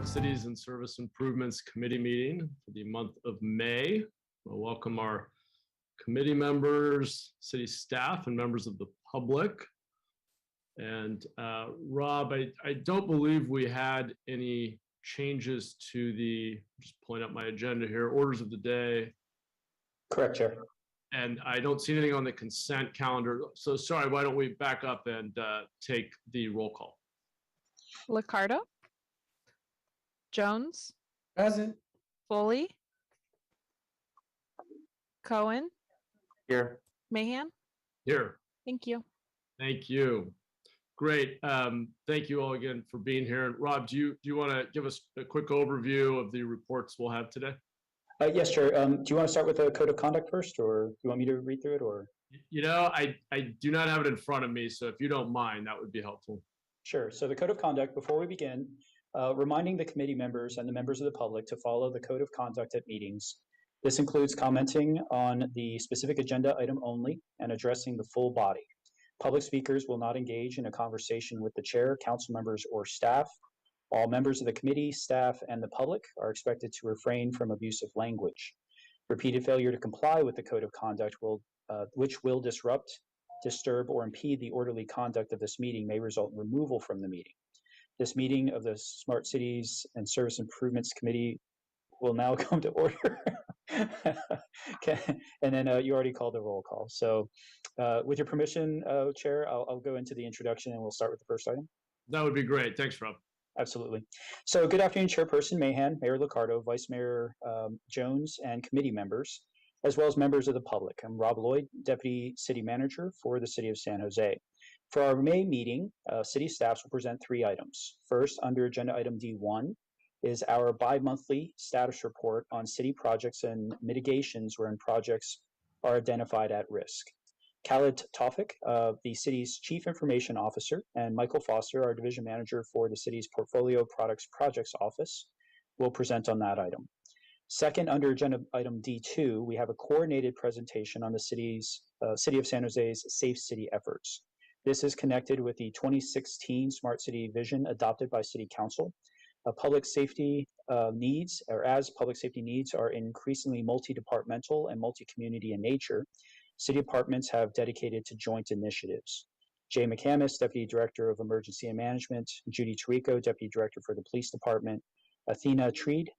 Smart Cities and Service Improvements Committee meeting for the month of May. We'll welcome our committee members, city staff, and members of the public. And Rob, I don't believe we had any changes to the, just pulling up my agenda here, orders of the day. Correct, Chair. And I don't see anything on the consent calendar. So sorry, why don't we back up and take the roll call? Liccardo, Jones, Present. Foley, Cohen, Here. Mahan. Here. Thank you. Thank you. Great. Thank you all again for being here. And Rob, do you want to give us a quick overview of the reports we'll have today? Yes, Chair. Do you want to start with the code of conduct first, or do you want me to read through it, or? You know, I do not have it in front of me, so if you don't mind, that would be helpful. Sure. So the code of conduct, before we begin, reminding the committee members and the members of the public to follow the code of conduct at meetings. This includes commenting on the specific agenda item only and addressing the full body. Public speakers will not engage in a conversation with the chair, council members, or staff. All members of the committee, staff, and the public are expected to refrain from abusive language. Repeated failure to comply with the code of conduct which will disrupt, disturb, or impede the orderly conduct of this meeting may result in removal from the meeting. This meeting of the Smart Cities and Service Improvements Committee will now come to order. Okay. And then you already called the roll call. So with your permission, Chair, I'll go into the introduction and we'll start with the first item. That would be great. Thanks, Rob. Absolutely. So good afternoon, Chairperson Mahan, Mayor Liccardo, Vice Mayor Jones, and committee members, as well as members of the public. I'm Rob Lloyd, Deputy City Manager for the City of San Jose. For our May meeting, city staffs will present 3 items. First, under agenda item D1, is our bi-monthly status report on city projects and mitigations wherein projects are identified at risk. Khalid Tawfiq, the city's Chief Information Officer, and Michael Foster, our Division Manager for the city's Portfolio Products Projects Office, will present on that item. Second, under agenda item D2, we have a coordinated presentation on the City of San Jose's Safe City efforts. This is connected with the 2016 Smart City Vision adopted by City Council. Public safety needs are increasingly multi-departmental and multi-community in nature. City departments have dedicated to joint initiatives. Jay McCamus, Deputy Director of Emergency and Management, Judy Tarico, Deputy Director for the Police Department, Athena Treaty,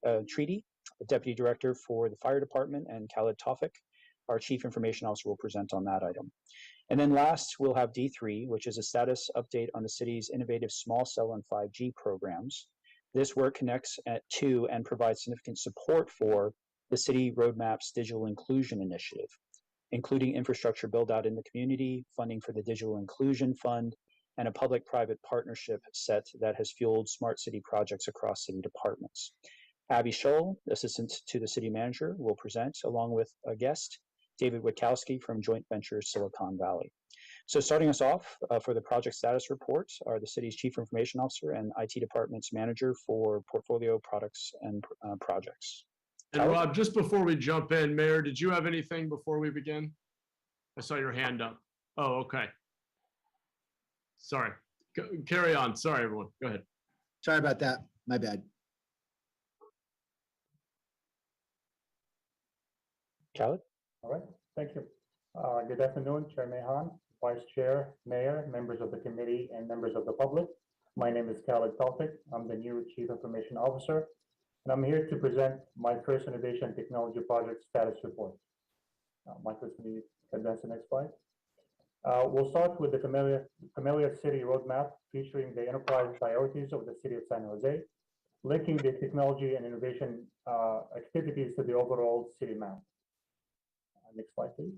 Deputy Director for the Fire Department, and Khalid Tawfiq, our Chief Information Officer, will present on that item. And then last, we'll have D3, which is a status update on the city's innovative small cell and 5G programs. This work connects to and provides significant support for the City Roadmaps Digital Inclusion Initiative, including infrastructure build-out in the community, funding for the Digital Inclusion Fund, and a public-private partnership set that has fueled smart city projects across city departments. Abby Scholl, Assistant to the City Manager, will present, along with a guest, David Witkowski from Joint Ventures Silicon Valley. So starting us off for the project status report are the city's Chief Information Officer and IT Department's Manager for Portfolio Products and Projects. And Rob, just before we jump in, Mayor, did you have anything before we begin? I saw your hand up. Oh, okay. Sorry. Carry on. Sorry, everyone. Go ahead. Sorry about that. My bad. Khalid? All right. Thank you. Good afternoon, Chair Mahan, Vice Chair, Mayor, members of the committee, and members of the public. My name is Khalid Tawfiq. I'm the new Chief Information Officer, and I'm here to present my first Innovation Technology Project Status Report. Michael, can you advance the next slide? We'll start with the familiar city roadmap featuring the enterprise priorities of the City of San Jose, linking the technology and innovation activities to the overall city map. Next slide, please.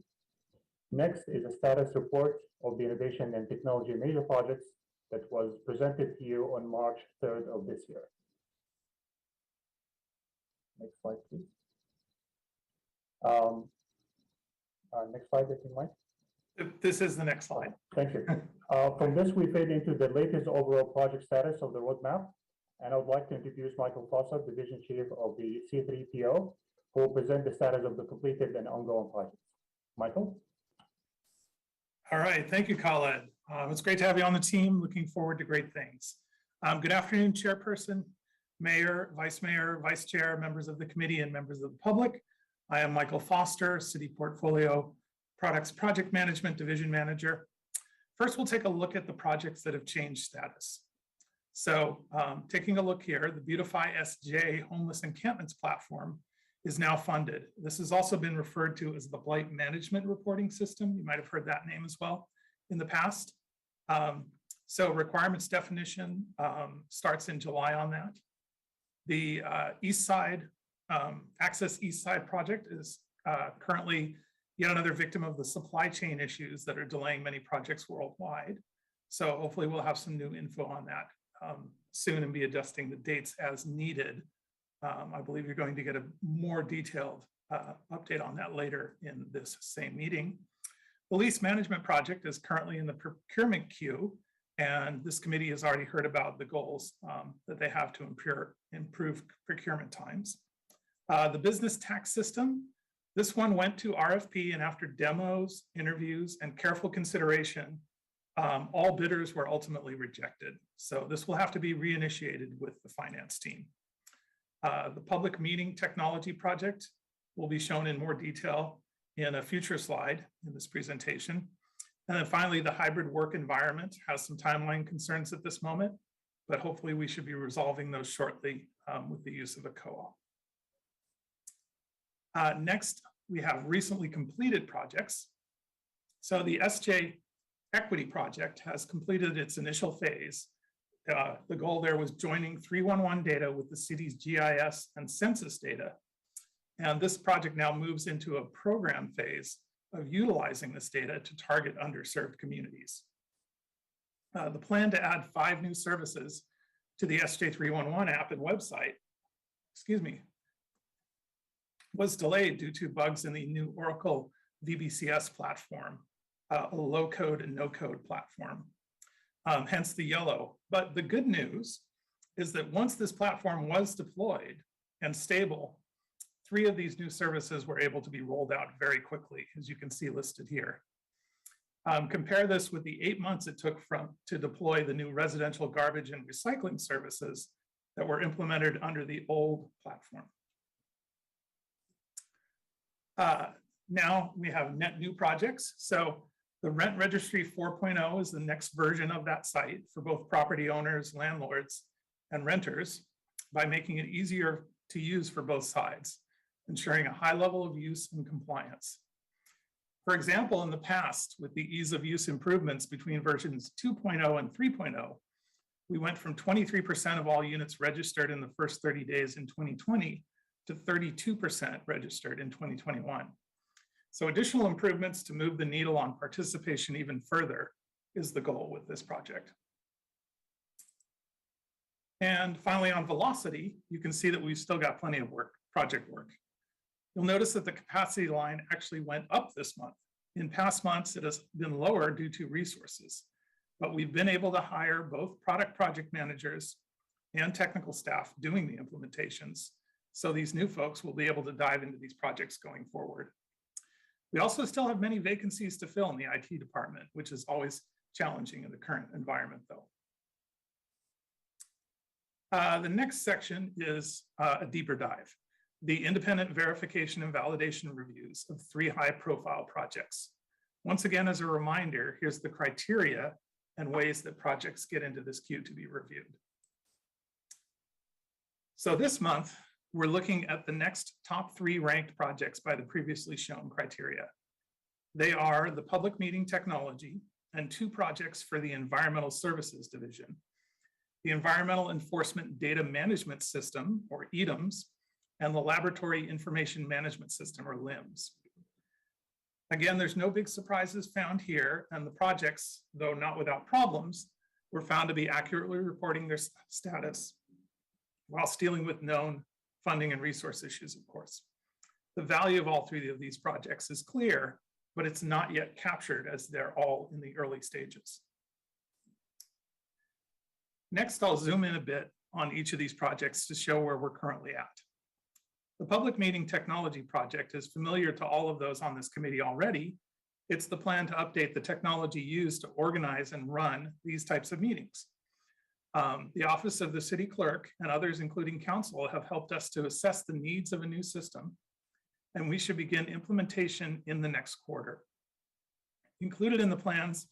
Next is a status report of the innovation and technology major projects that was presented to you on March 3rd of this year. Next slide, please. Next slide, if you might. This is the next slide. Thank you. From this, we fade into the latest overall project status of the roadmap, and I would like to introduce Michael Foster, Division Chief of the C3PO, who will present the status of the completed and ongoing projects. Michael? All right, thank you, Khalid. It's great to have you on the team. Looking forward to great things. Good afternoon, Chairperson, Mayor, Vice Mayor, Vice Chair, members of the committee, and members of the public. I am Michael Foster, City Portfolio Products Project Management Division Manager. First, we'll take a look at the projects that have changed status. So taking a look here, the Beautify SJ Homeless Encampments platform is now funded. This has also been referred to as the Blight Management Reporting System. You might have heard that name as well in the past. So requirements definition starts in July on that. The East Side, Access East Side project is currently yet another victim of the supply chain issues that are delaying many projects worldwide. So hopefully we'll have some new info on that soon and be adjusting the dates as needed. I believe you're going to get a more detailed update on that later in this same meeting. The Lease Management project is currently in the procurement queue, and this committee has already heard about the goals that they have to improve procurement times. The business tax system, this one went to RFP, and after demos, interviews, and careful consideration, all bidders were ultimately rejected. So this will have to be reinitiated with the finance team. The public meeting technology project will be shown in more detail in a future slide in this presentation. And then finally, the hybrid work environment has some timeline concerns at this moment, but hopefully we should be resolving those shortly with the use of a co-op. Next, we have recently completed projects. So the SJ Equity project has completed its initial phase. The goal there was joining 311 data with the city's GIS and census data. And this project now moves into a program phase of utilizing this data to target underserved communities. The plan to add 5 new services to the Sj311 app and website, was delayed due to bugs in the new Oracle VBCS platform, a low code and no code platform, hence the yellow. But the good news is that once this platform was deployed and stable, 3 of these new services were able to be rolled out very quickly, as you can see listed here. Compare this with the 8 months it took to deploy the new residential garbage and recycling services that were implemented under the old platform. Now we have net new projects. So the Rent Registry 4.0 is the next version of that site for both property owners, landlords, and renters by making it easier to use for both sides, ensuring a high level of use and compliance. For example, in the past, with the ease of use improvements between versions 2.0 and 3.0, we went from 23% of all units registered in the first 30 days in 2020 to 32% registered in 2021. So additional improvements to move the needle on participation even further is the goal with this project. And finally, on velocity, you can see that we've still got plenty of project work. You'll notice that the capacity line actually went up this month. In past months, it has been lower due to resources, but we've been able to hire both product project managers and technical staff doing the implementations. So these new folks will be able to dive into these projects going forward. We also still have many vacancies to fill in the IT department, which is always challenging in the current environment though. The next section is a deeper dive. The independent verification and validation reviews of 3 high-profile projects. Once again, as a reminder, here's the criteria and ways that projects get into this queue to be reviewed. So this month, we're looking at the next top 3 ranked projects by the previously shown criteria. They are the public meeting technology and 2 projects for the Environmental Services Division, the Environmental Enforcement Data Management System, or EDMS, and the Laboratory Information Management System, or LIMS. Again, there's no big surprises found here, and the projects, though not without problems, were found to be accurately reporting their status while dealing with known funding and resource issues, of course. The value of all 3 of these projects is clear, but it's not yet captured as they're all in the early stages. Next, I'll zoom in a bit on each of these projects to show where we're currently at. The public meeting technology project is familiar to all of those on this committee already. It's the plan to update the technology used to organize and run these types of meetings. The Office of the City Clerk and others, including council, have helped us to assess the needs of a new system, and we should begin implementation in the next quarter. Included in the plans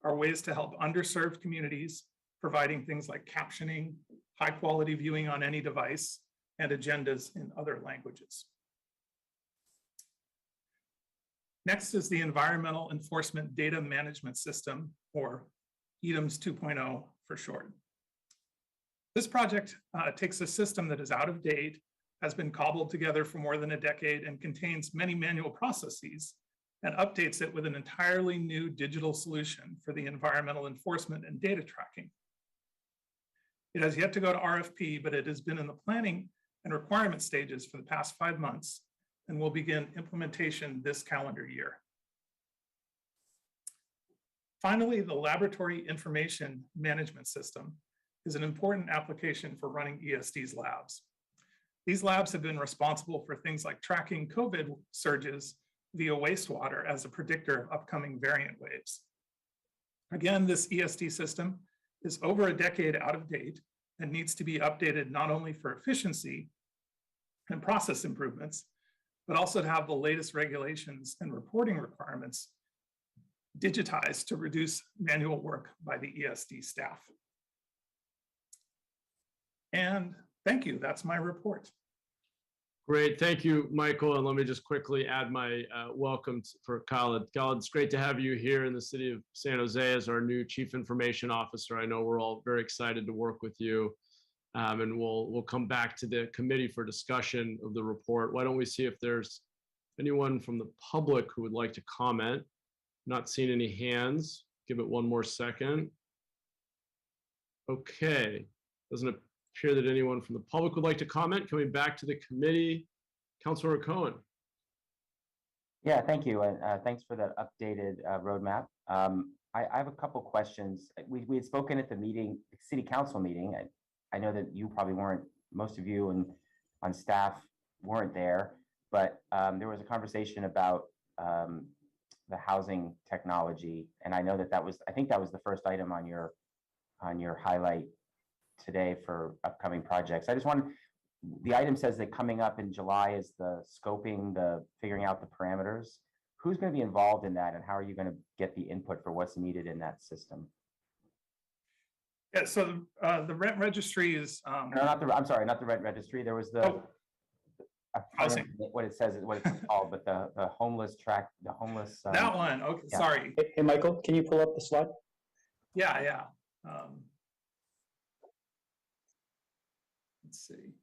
are ways to help underserved communities, providing things like captioning, high-quality viewing on any device, and agendas in other languages. Next is the Environmental Enforcement Data Management System, or EDMS 2.0 for short. This project takes a system that is out of date, has been cobbled together for more than a decade, and contains many manual processes, and updates it with an entirely new digital solution for the environmental enforcement and data tracking. It has yet to go to RFP, but it has been in the planning and requirement stages for the past 5 months, and will begin implementation this calendar year. Finally, the Laboratory Information Management System is an important application for running ESD's labs. These labs have been responsible for things like tracking COVID surges via wastewater as a predictor of upcoming variant waves. Again, this ESD system is over a decade out of date and needs to be updated not only for efficiency and process improvements, but also to have the latest regulations and reporting requirements digitized to reduce manual work by the ESD staff. And thank you, that's my report. Great, thank you, Michael. And let me just quickly add my welcome for Khalid. Khalid, it's great to have you here in the city of San Jose as our new Chief Information Officer. I know we're all very excited to work with you. And we'll come back to the committee for discussion of the report. Why don't we see if there's anyone from the public who would like to comment? Not seeing any hands. Give it one more second. Okay, doesn't appear that anyone from the public would like to comment. Coming back to the committee, Councilor Cohen. Yeah, thank you. And thanks for that updated roadmap. I have a couple questions. We had spoken at the meeting, city council meeting. I know that you probably weren't, most of you and on staff weren't there, but there was a conversation about the housing technology. And I know that I think that was the first item on your highlight today for upcoming projects. I just wanted, the item says that coming up in July is the scoping, the figuring out the parameters. Who's going to be involved in that, and how are you going to get the input for what's needed in that system? Yeah, so the rent registry is No, I'm sorry, not the rent registry. There was the housing. What it says is what it's called, but the homeless track, the homeless. That one. Okay, yeah. sorry. Hey, Michael, can you pull up the slide? Yeah. Let's see.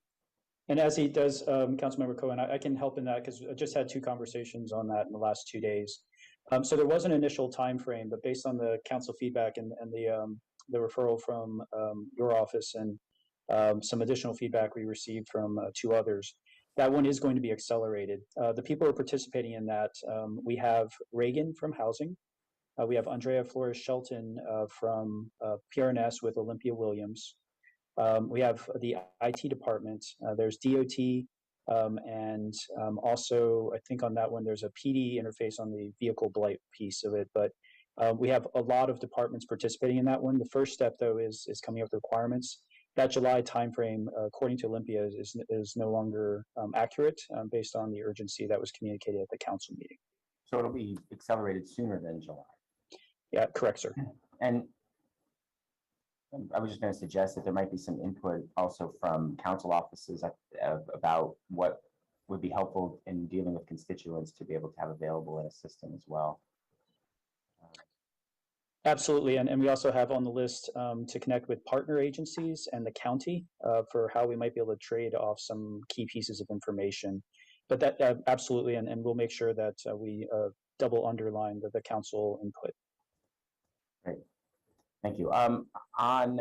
And as he does, Councilmember Cohen, I can help in that because I just had 2 conversations on that in the last 2 days. So there was an initial time frame, but based on the council feedback and the referral from your office and some additional feedback we received from 2 others, that one is going to be accelerated. The people who are participating in that, we have Reagan from Housing. We have Andrea Flores Shelton from PRNS with Olympia Williams. We have the IT department. There's DOT, and also I think on that one there's a PD interface on the vehicle blight piece of it. But we have a lot of departments participating in that one. The first step though is coming up with requirements. That July timeframe, according to Olympia, is no longer accurate based on the urgency that was communicated at the council meeting. So it'll be accelerated sooner than July. Yeah, correct, sir. And I was just going to suggest that there might be some input also from council offices about what would be helpful in dealing with constituents to be able to have available in a system as well. Absolutely, and we also have on the list to connect with partner agencies and the county for how we might be able to trade off some key pieces of information. But that absolutely, and we'll make sure that we double underline the council input. Great, thank you. On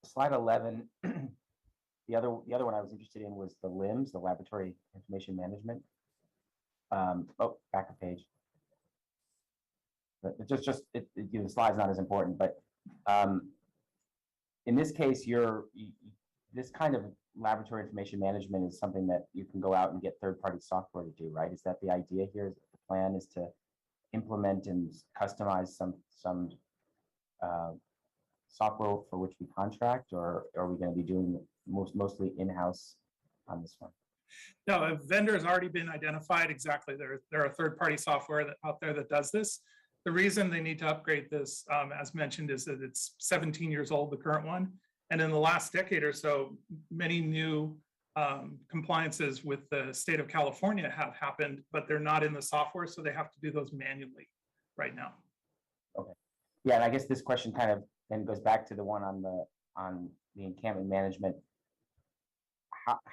slide 11, the other one I was interested in was the LIMS, the Laboratory Information Management. Oh, back a page. But the slide's not as important, but in this case, this kind of laboratory information management is something that you can go out and get third-party software to do, right? Is that the idea here? The plan is to implement and customize some software for which we contract, or are we going to be doing mostly in-house on this one? No, a vendor has already been identified. Exactly. There are third-party software out there that does this. The reason they need to upgrade this, as mentioned, is that it's 17 years old, the current one. And in the last decade or so, many new compliances with the state of California have happened, but they're not in the software, so they have to do those manually right now. Okay. Yeah, and I guess this question kind of then goes back to the one on the encampment management.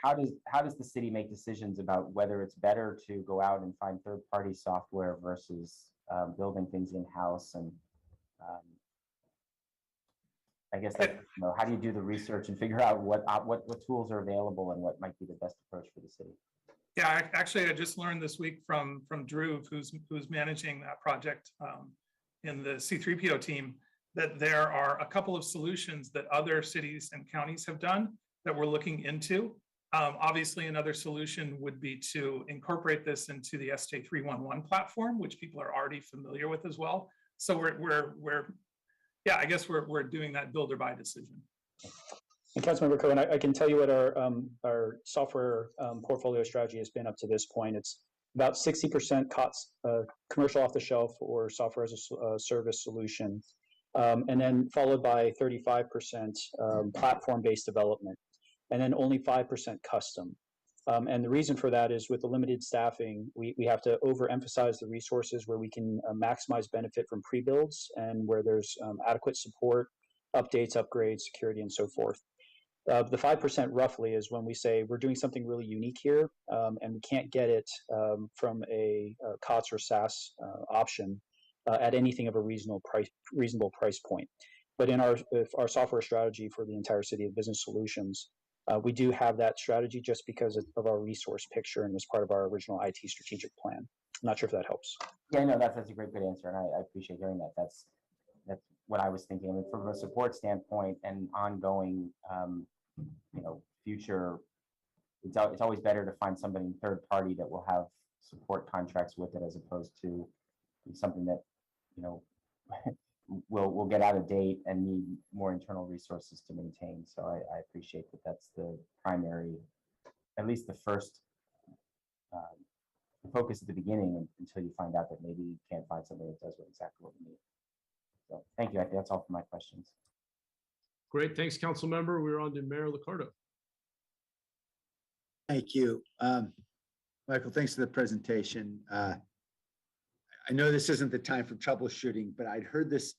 How does the city make decisions about whether it's better to go out and find third-party software versus building things in-house? And I guess, like, you know, how do you do the research and figure out what tools are available and what might be the best approach for the city? Yeah, actually, I just learned this week from Drew, who's managing that project in the C3PO team, that there are a couple of solutions that other cities and counties have done that we're looking into. Obviously, another solution would be to incorporate this into the Sj311 platform, which people are already familiar with as well. So I guess we're doing that build or buy decision. And Councilmember Cohen, I can tell you what our software portfolio strategy has been up to this point. It's about 60% commercial off the shelf or software as a service solution, and then followed by 35% platform-based development, and then only 5% custom. And the reason for that is with the limited staffing, we have to overemphasize the resources where we can maximize benefit from pre-builds and where there's adequate support, updates, upgrades, security, and so forth. The 5% roughly is when we say we're doing something really unique here, and we can't get it from a COTS or SaaS option at anything of a reasonable price point. But in our software strategy for the entire City of Business Solutions, we do have that strategy just because of our resource picture and as part of our original IT strategic plan. I'm not sure if that helps. Yeah, no, that's a good answer, and I appreciate hearing that. That's what I was thinking. I mean, from a support standpoint and ongoing, future, it's always better to find somebody third party that will have support contracts with it, as opposed to something that will get out of date and need more internal resources to maintain. So I appreciate that. That's the primary, at least the first focus at the beginning, until you find out that maybe you can't find somebody that does exactly what you need. So thank you. I think that's all for my questions. Great, thanks, Council Member. We're on to Mayor Liccardo. Thank you. Michael, thanks for the presentation. I know this isn't the time for troubleshooting, but I'd heard this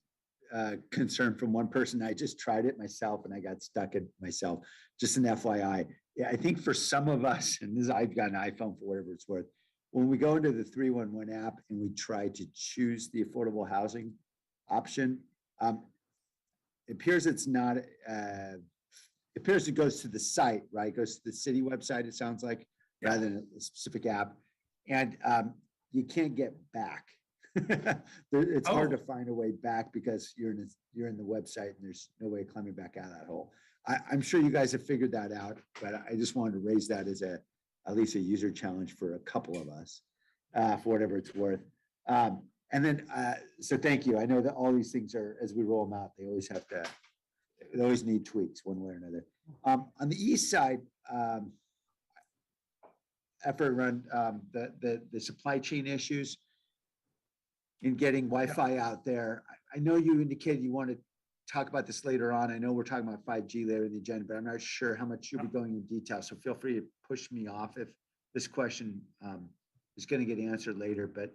concern from one person. I just tried it myself and I got stuck at myself. Just an FYI. Yeah, I think for some of us, and I've got an iPhone for whatever it's worth, when we go into the 311 app and we try to choose the affordable housing option, it appears it's not, it appears it goes to the site, right? It goes to the city website, it sounds like, rather than a specific app. And you can't get back. It's hard to find a way back because you're in the website and there's no way of climbing back out of that hole. I'm sure you guys have figured that out, but I just wanted to raise that as at least a user challenge for a couple of us, for whatever it's worth. And then, so thank you. I know that all these things are, as we roll them out, they always need tweaks one way or another. On the east side, effort around the supply chain issues in getting Wi-Fi out there. I know you indicated you want to talk about this later on. I know we're talking about 5G later in the agenda, but I'm not sure how much you'll be going in detail. So feel free to push me off if this question is going to get answered later. But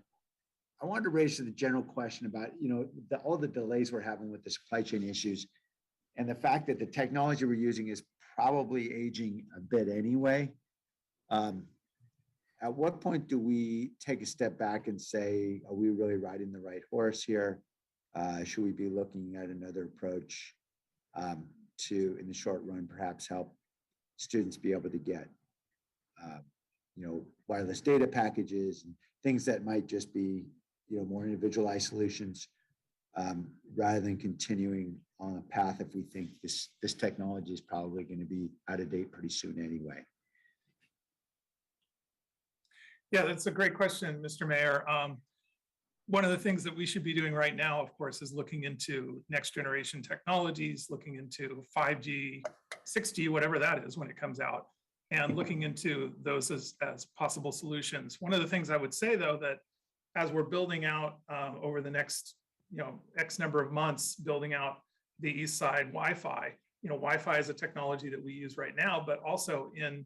I wanted to raise the general question about, all the delays we're having with the supply chain issues and the fact that the technology we're using is probably aging a bit anyway. At what point do we take a step back and say, are we really riding the right horse here? Should we be looking at another approach to, in the short run, perhaps help students be able to get, wireless data packages and things that might just be, more individualized solutions, rather than continuing on a path if we think this technology is probably going to be out of date pretty soon anyway. Yeah, that's a great question, Mr. Mayor. one of the things that we should be doing right now, of course, is looking into next generation technologies, looking into 5G, 6G, whatever that is when it comes out, and looking into those as possible solutions. One of the things I would say, though, that as we're building out over the next, X number of months, building out the East Side Wi-Fi, Wi-Fi is a technology that we use right now, but also in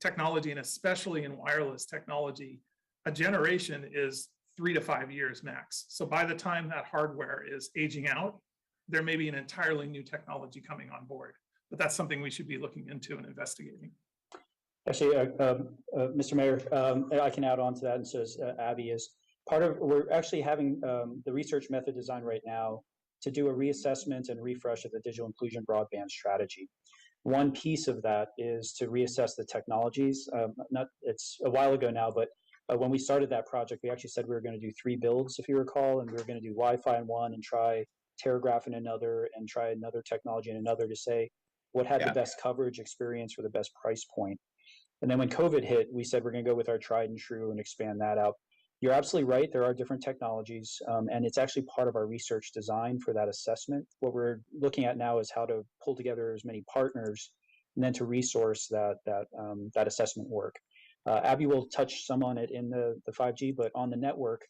technology, and especially in wireless technology, a generation is 3 to 5 years max. So by the time that hardware is aging out, there may be an entirely new technology coming on board. But that's something we should be looking into and investigating. Actually, Mr. Mayor, I can add on to that, and so is Abby. Is part of, we're actually having the research method design right now to do a reassessment and refresh of the digital inclusion broadband strategy. One piece of that is to reassess the technologies. It's a while ago now, but when we started that project, we actually said we were going to do 3 builds, if you recall, and we were going to do Wi-Fi in one and try Telegraph in another and try another technology in another to say what had the best coverage experience for the best price point. And then when COVID hit, we said we're going to go with our tried and true and expand that out. You're absolutely right. There are different technologies, and it's actually part of our research design for that assessment. What we're looking at now is how to pull together as many partners and then to resource that assessment work. Abby will touch some on it in the 5G, but on the network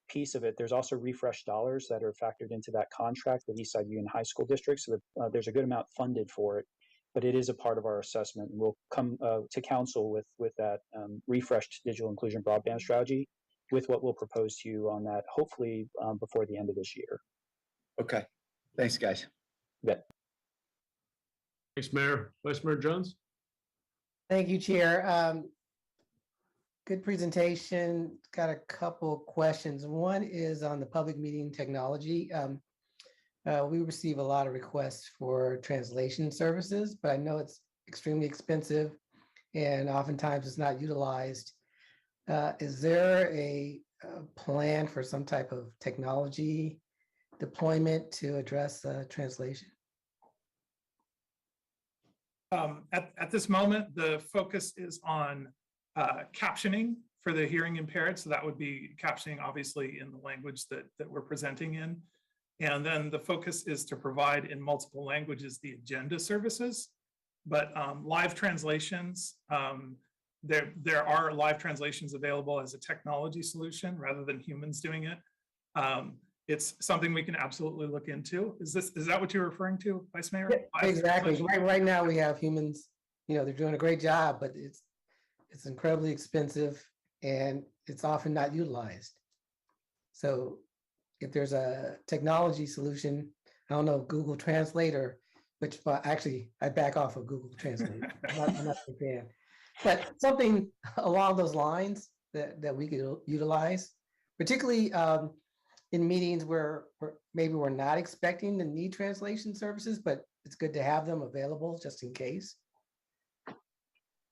piece of it, there's also refresh dollars that are factored into that contract with Eastside Union High School District. So that, there's a good amount funded for it, but it is a part of our assessment. And we'll come to council with that refreshed digital inclusion broadband strategy with what we'll propose to you on that, hopefully before the end of this year. Okay, thanks, guys. Yeah. Thanks, Mayor. Vice Mayor Jones? Thank you, Chair. Good presentation. Got a couple questions. One is on the public meeting technology. We receive a lot of requests for translation services, but I know it's extremely expensive and oftentimes it's not utilized. Is there a plan for some type of technology deployment to address translation? At this moment, the focus is on captioning for the hearing impaired. So that would be captioning, obviously, in the language that we're presenting in. And then the focus is to provide in multiple languages the agenda services. But live translations, there are live translations available as a technology solution rather than humans doing it. It's something we can absolutely look into. Is that what you're referring to, Vice Mayor? Yeah, exactly. Right now we have humans, they're doing a great job, but it's incredibly expensive and it's often not utilized. So if there's a technology solution, I don't know, Google Translator, which actually I back off of Google Translate. I'm not a fan. But something along those lines that we could utilize, particularly in meetings where maybe we're not expecting to need translation services, but it's good to have them available just in case.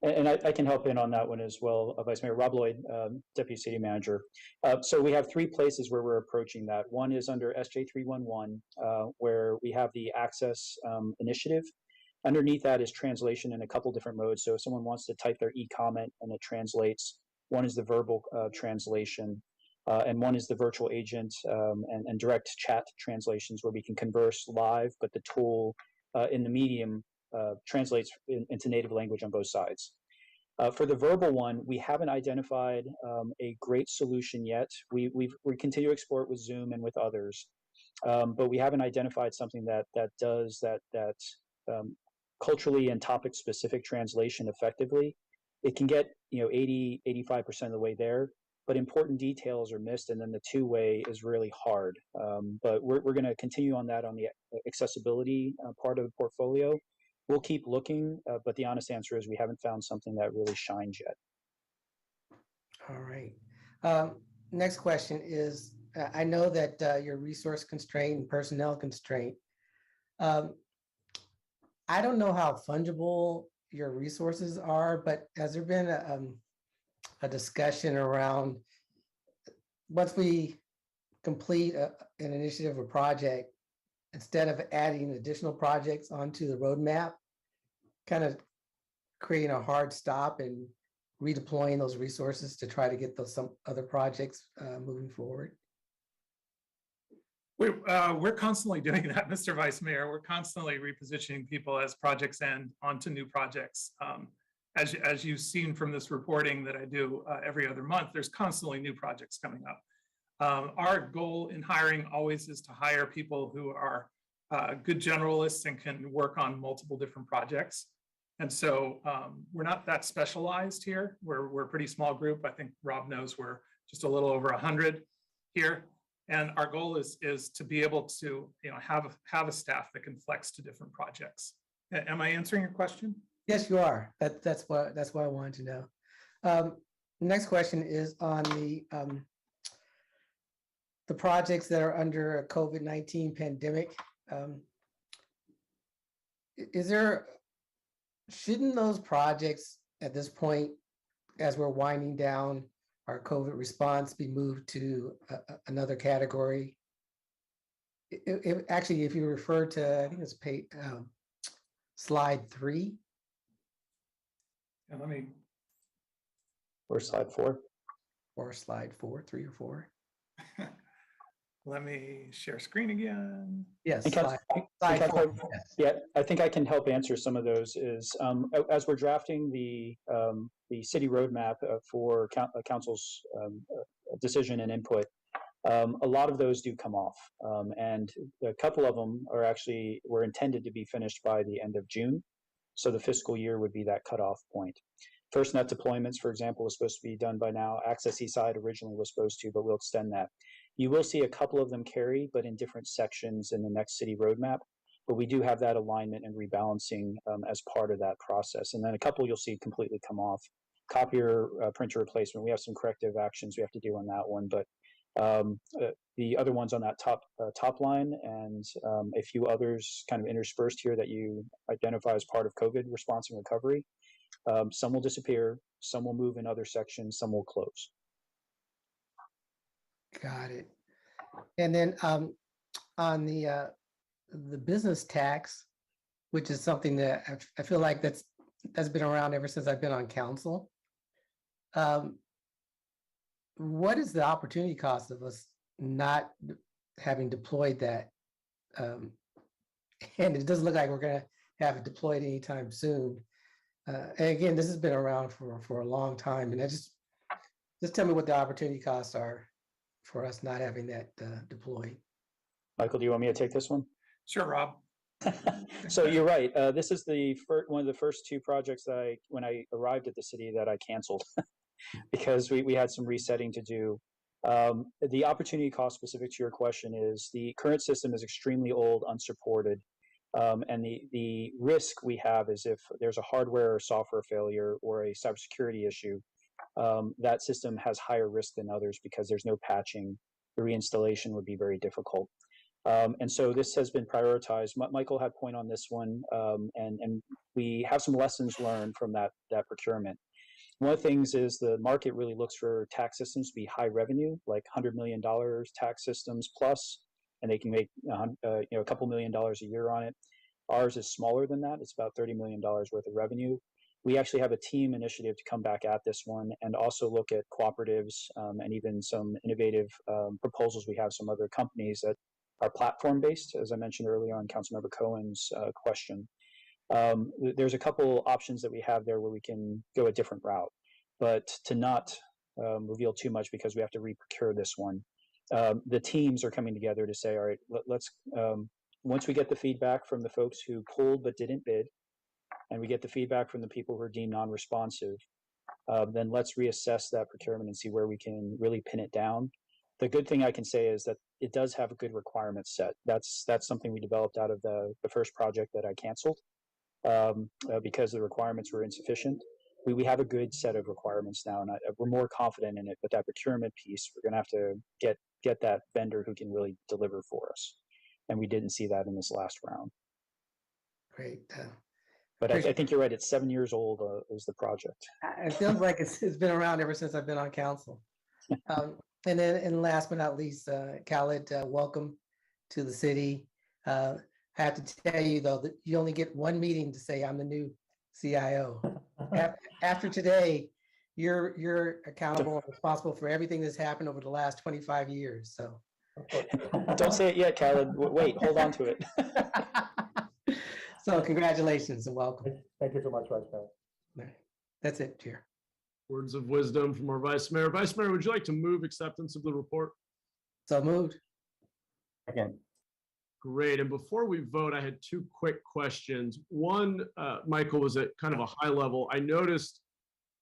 And I can help in on that one as well, Vice Mayor Rob Lloyd, Deputy City Manager. So we have 3 places where we're approaching that. One is under Sj311, where we have the Access initiative. Underneath that is translation in a couple different modes. So if someone wants to type their e-comment and it translates, one is the verbal translation, and one is the virtual agent and direct chat translations where we can converse live, but the tool in the medium translates into native language on both sides. For the verbal one, we haven't identified a great solution yet. We continue to explore it with Zoom and with others, but we haven't identified something that does that culturally and topic specific translation effectively. It can get 80-85% of the way there, but important details are missed, and then the two-way is really hard. But we're going to continue on that on the accessibility part of the portfolio. We'll keep looking, but the honest answer is we haven't found something that really shines yet. All right. Next question is, I know that you're resource constraint and personnel constraint. I don't know how fungible your resources are, but has there been a discussion around once we complete an initiative or project, instead of adding additional projects onto the roadmap, kind of creating a hard stop and redeploying those resources to try to get some other projects moving forward? We're constantly doing that, Mr. Vice Mayor. We're constantly repositioning people as projects end onto new projects. As you've seen from this reporting that I do every other month, there's constantly new projects coming up. Our goal in hiring always is to hire people who are good generalists and can work on multiple different projects. And so we're not that specialized here. We're a pretty small group. I think Rob knows we're just a little over 100 here. And our goal is to be able to have a staff that can flex to different projects. Am I answering your question? Yes, you are. That's what I wanted to know. Next question is on the projects that are under a COVID-19 pandemic. Shouldn't those projects at this point, as we're winding down our COVID response, be moved to another category? Actually, if you refer to, I think it's slide 3. And let me. Or slide 4. Or slide 4, 3 or 4. Let me share screen again. Yes. Slide 4. Yeah, I think I can help answer some of those. As we're drafting the city roadmap for council's decision and input, a lot of those do come off, and a couple of them were intended to be finished by the end of June, so the fiscal year would be that cutoff point. Firstnet deployments, for example, was supposed to be done by now. Access Eastside originally was supposed to, but we'll extend that. You will see a couple of them carry, but in different sections in the next city roadmap. But we do have that alignment and rebalancing as part of that process. And then a couple you'll see completely come off. Copier, printer replacement, we have some corrective actions we have to do on that one. But the other ones on that top line and a few others kind of interspersed here that you identify as part of COVID response and recovery. Some will disappear, some will move in other sections, some will close. Got it. And then on the business tax, which is something that I feel like that's been around ever since I've been on council. What is the opportunity cost of us not having deployed that? And it doesn't look like we're going to have it deployed anytime soon. And again, this has been around for a long time. And just tell me what the opportunity costs are for us not having that deployed. Michael, do you want me to take this one? Sure, Rob. So you're right. This is one of the first 2 projects that when I arrived at the city that I canceled because we had some resetting to do. The opportunity cost specific to your question is the current system is extremely old, unsupported. And the risk we have is if there's a hardware or software failure or a cybersecurity issue, that system has higher risk than others because there's no patching. The reinstallation would be very difficult. And so this has been prioritized. Michael had point on this one, and we have some lessons learned from that procurement. One of the things is the market really looks for tax systems to be high revenue, like $100 million tax systems plus, and they can make a couple $1 million a year on it. Ours is smaller than that. It's about $30 million worth of revenue. We actually have a team initiative to come back at this one and also look at cooperatives and even some innovative proposals. We have some other companies that are platform-based, as I mentioned earlier on Councilmember Cohen's question. There's a couple options that we have there where we can go a different route, but to not reveal too much because we have to re-procure this one. The teams are coming together to say, all right, let's once we get the feedback from the folks who pulled but didn't bid, and we get the feedback from the people who are deemed non-responsive, then let's reassess that procurement and see where we can really pin it down. The good thing I can say is that it does have a good requirement set. That's something we developed out of the first project that I canceled because the requirements were insufficient. We have a good set of requirements now, and we're more confident in it. But that procurement piece, we're going to have to get that vendor who can really deliver for us, and we didn't see that in this last round. Great. But I think you're right. It's 7 years old is the project. It feels like it's been around ever since I've been on council. And last but not least, Khaled, welcome to the city. I have to tell you though that you only get one meeting to say I'm the new CIO. After today, you're accountable and responsible for everything that's happened over the last 25 years. So Of course. Don't say it yet, Khaled. Wait, hold on to it. So congratulations and welcome. Thank you so much, Vice Chair. All right. That's it, Chair. Words of wisdom from our Vice Mayor. Vice Mayor, would you like to move acceptance of the report? So moved. Again, Great. And before we vote, I had two quick questions. One, Michael, was at kind of a high level. I noticed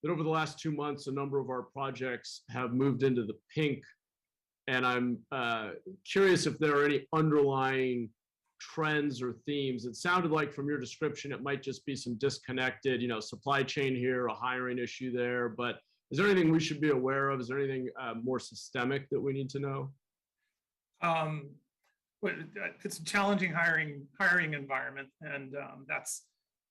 that over the last 2 months, a number of our projects have moved into the pink. And I'm curious if there are any underlying trends or themes. It sounded like from your description, it might just be some disconnected, supply chain here, a hiring issue there. But is there anything we should be aware of? Is there anything more systemic that we need to know? But it's a challenging hiring environment, and that's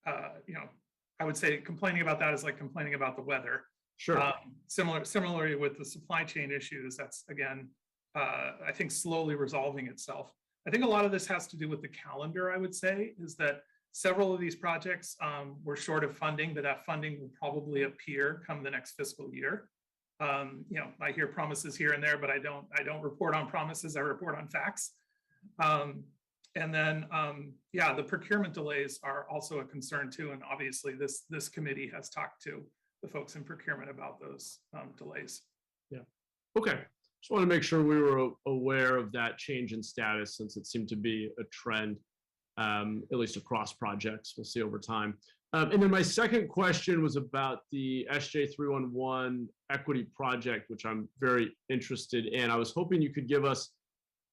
I would say complaining about that is like complaining about the weather. Sure. Similarly with the supply chain issues, that's again I think slowly resolving itself. I think a lot of this has to do with the calendar. I would say is that several of these projects were short of funding, but that funding will probably appear come the next fiscal year. I hear promises here and there, but I don't report on promises. I report on facts. And then, the procurement delays are also a concern too. And obviously this committee has talked to the folks in procurement about those delays. Yeah. Okay. Just want to make sure we were aware of that change in status, since it seemed to be a trend, at least across projects. We'll see over time. And then my second question was about the Sj311 equity project, which I'm very interested in. I was hoping you could give us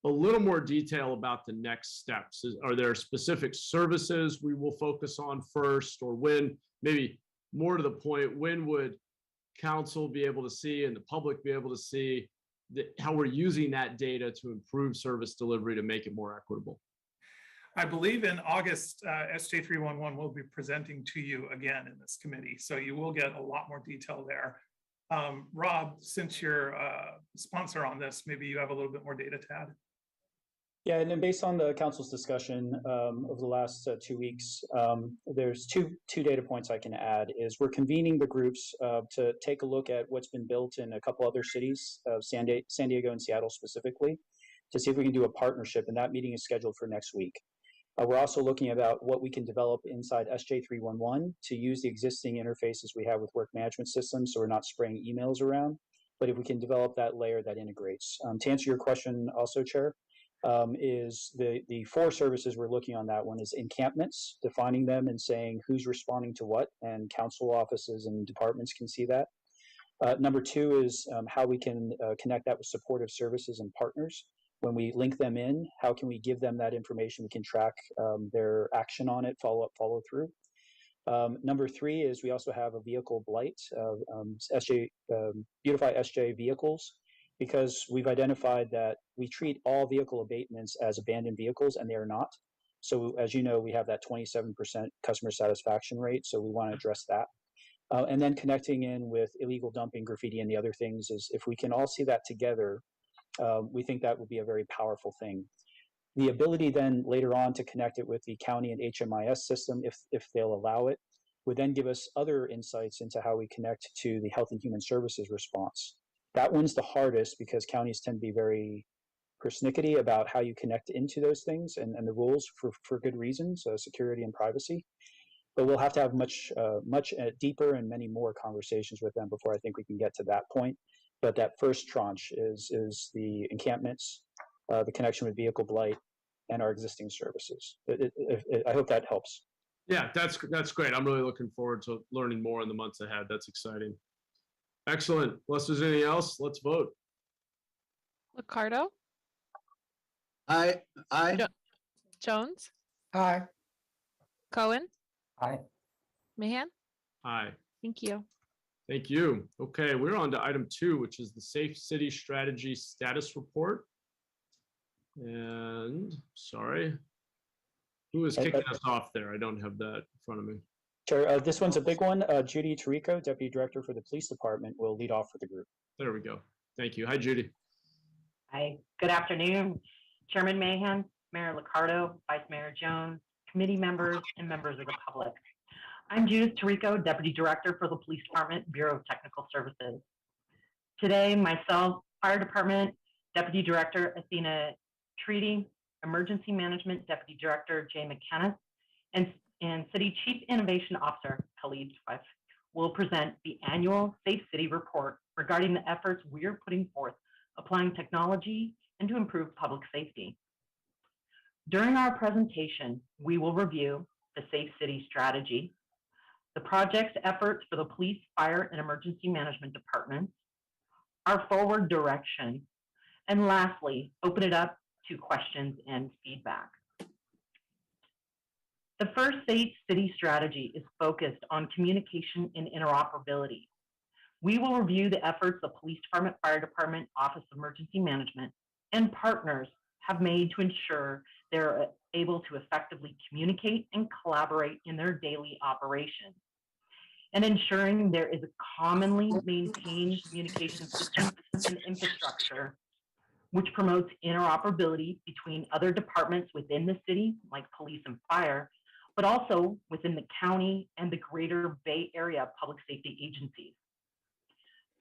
a little more detail about the next steps. Are there specific services we will focus on first, or when, maybe more to the point, when would council be able to see and the public be able to see how we're using that data to improve service delivery to make it more equitable? I believe in August, Sj311 will be presenting to you again in this committee. So you will get a lot more detail there. Rob, since you're a sponsor on this, maybe you have a little bit more data to add. Yeah, and then based on the council's discussion over the last 2 weeks, there's two data points I can add. Is we're convening the groups to take a look at what's been built in a couple other cities, San Diego and Seattle specifically, to see if we can do a partnership, and that meeting is scheduled for next week. We're also looking about what we can develop inside Sj311 to use the existing interfaces we have with work management systems, so we're not spraying emails around, but if we can develop that layer that integrates. To answer your question also, Chair, is the 4 services we're looking on that one is encampments, defining them and saying who's responding to what, and council offices and departments can see that. Number 2 is how we can connect that with supportive services and partners. When we link them in, how can we give them that information? We can track their action on it, follow up, follow through. Number 3 is we also have a vehicle blight, Beautify SJ vehicles, because we've identified that we treat all vehicle abatements as abandoned vehicles, and they are not. So as you know, we have that 27% customer satisfaction rate, so we want to address that. And then connecting in with illegal dumping, graffiti, and the other things is if we can all see that together, we think that would be a very powerful thing. The ability then later on to connect it with the county and HMIS system, if they'll allow it, would then give us other insights into how we connect to the Health and Human Services response. That one's the hardest because counties tend to be very persnickety about how you connect into those things and the rules for good reasons, security and privacy. But we'll have to have much deeper and many more conversations with them before I think we can get to that point. But that first tranche is the encampments, the connection with vehicle blight, and our existing services. I hope that helps. Yeah, that's great. I'm really looking forward to learning more in the months ahead. That's exciting. Excellent. Unless there's anything else, let's vote. Liccardo, Aye. Jones, Aye. Cohen, aye. Mahan. Aye. Thank you. Thank you. Okay, we're on to item 2, which is the Safe City Strategy Status Report. And sorry, who is kicking us off there? I don't have that in front of me. Chair, this one's a big one. Judy Tarico, Deputy Director for the Police Department, will lead off for the group. There we go. Thank you. Hi, Judy. Hi, good afternoon. Chairman Mahan, Mayor Liccardo, Vice Mayor Jones, committee members, and members of the public. I'm Judith Tarico, Deputy Director for the Police Department, Bureau of Technical Services. Today, myself, Fire Department, Deputy Director Athena Treaty, Emergency Management Deputy Director Jay McKenna, and City Chief Innovation Officer Khalid Twife will present the annual Safe City report regarding the efforts we are putting forth applying technology and to improve public safety. During our presentation, we will review the Safe City strategy, the project's efforts for the police, fire, and emergency management departments, our forward direction, and lastly, open it up to questions and feedback. The first Safe City strategy is focused on communication and interoperability. We will review the efforts the Police Department, Fire Department, Office of Emergency Management, and partners have made to ensure they're able to effectively communicate and collaborate in their daily operations, and ensuring there is a commonly maintained communication system and infrastructure which promotes interoperability between other departments within the city, like police and fire, but also within the county and the greater Bay Area public safety agencies.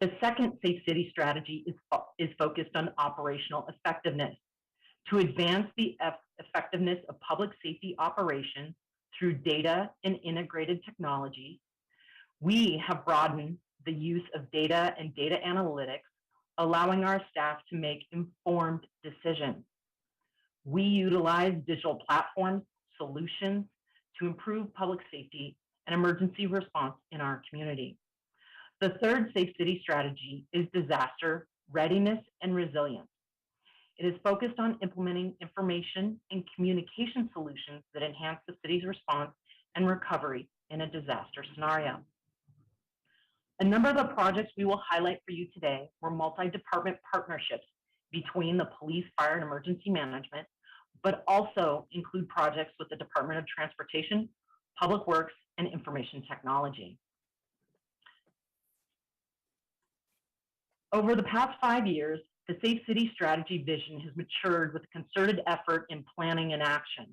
The second Safe City strategy is focused on operational effectiveness. To advance the effectiveness of public safety operations through data and integrated technology, we have broadened the use of data and data analytics, allowing our staff to make informed decisions. We utilize digital platforms, solutions to improve public safety and emergency response in our community. The third Safe City strategy is disaster readiness and resilience. It is focused on implementing information and communication solutions that enhance the city's response and recovery in a disaster scenario. A number of the projects we will highlight for you today were multi-department partnerships between the police, fire, and emergency management, but also include projects with the Department of Transportation, Public Works, and Information Technology. Over the past 5 years, the Safe City strategy vision has matured with a concerted effort in planning and action,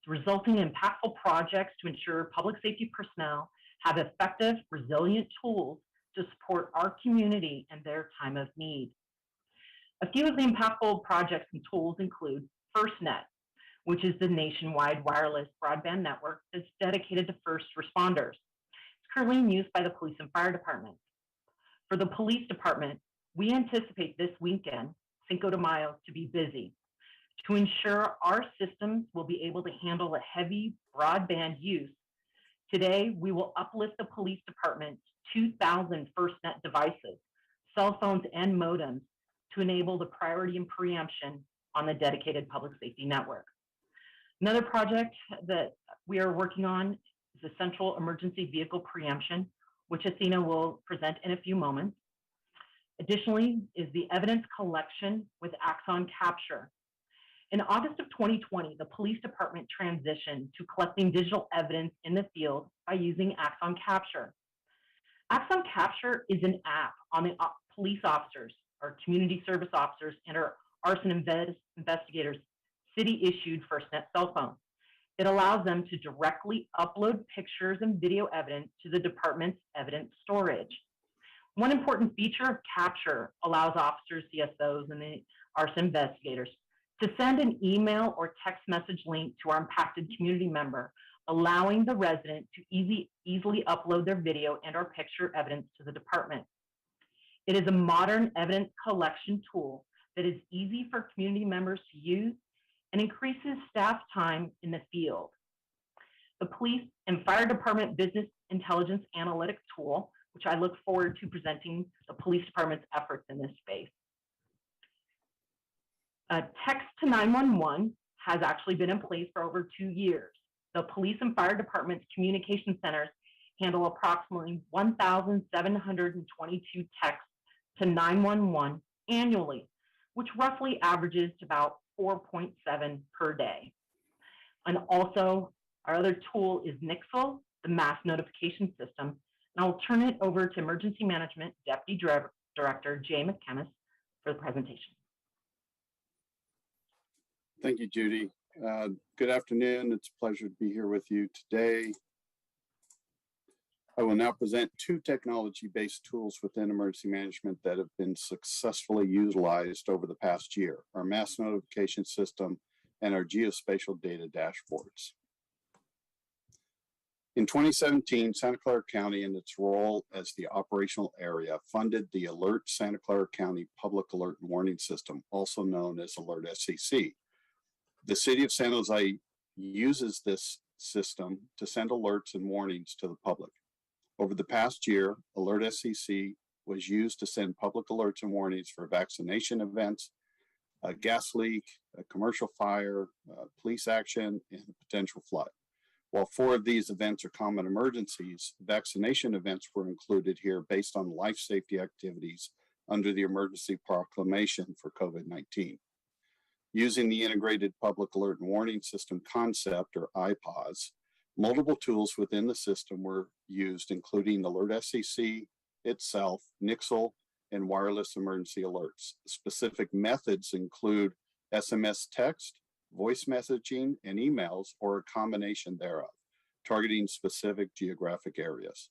resulting in impactful projects to ensure public safety personnel have effective, resilient tools to support our community in their time of need. A few of the impactful projects and tools include Firstnet, which is the nationwide wireless broadband network that's dedicated to first responders. It's currently in use by the police and fire department. For the police department, we anticipate this weekend, Cinco de Mayo, to be busy. To ensure our systems will be able to handle a heavy broadband use, today we will uplift the police department's 2,000 Firstnet devices, cell phones, and modems to enable the priority and preemption on the dedicated public safety network. Another project that we are working on is the Central Emergency Vehicle Preemption, which Athena will present in a few moments. Additionally, is the evidence collection with Axon capture. In August of 2020, the police department transitioned to collecting digital evidence in the field by using Axon capture. Axon capture is an app on the police officers, our community service officers, and our arson investigators' city-issued Firstnet cell phone. It allows them to directly upload pictures and video evidence to the department's evidence storage. One important feature of capture allows officers, CSOs, and the arson investigators to send an email or text message link to our impacted community member, allowing the resident to easily upload their video and or picture evidence to the department. It is a modern evidence collection tool that is easy for community members to use and increases staff time in the field. The police and fire department business intelligence analytics tool, which I look forward to presenting the police department's efforts in this space. Text to 911 has actually been in place for over 2 years. The police and fire department's communication centers handle approximately 1,722 texts to 911 annually, which roughly averages to about 4.7 per day. And also, our other tool is Nixle, the mass notification system. And I'll turn it over to Emergency Management Deputy Director Jay McKenna for the presentation. Thank you, Judy. Good afternoon. It's a pleasure to be here with you today. I will now present two technology-based tools within emergency management that have been successfully utilized over the past year: our mass notification system and our geospatial data dashboards. In 2017, Santa Clara County, in its role as the operational area, funded the Alert Santa Clara County Public Alert and Warning System, also known as Alert SCC. The City of San Jose uses this system to send alerts and warnings to the public. Over the past year, Alert SCC was used to send public alerts and warnings for vaccination events, a gas leak, a commercial fire, police action, and a potential flood. While 4 of these events are common emergencies, vaccination events were included here based on life safety activities under the emergency proclamation for COVID-19. Using the Integrated Public Alert and Warning System concept, or IPAWS, multiple tools within the system were used, including Alert SCC itself, Nixle, and wireless emergency alerts. Specific methods include SMS text, voice messaging, and emails, or a combination thereof, targeting specific geographic areas.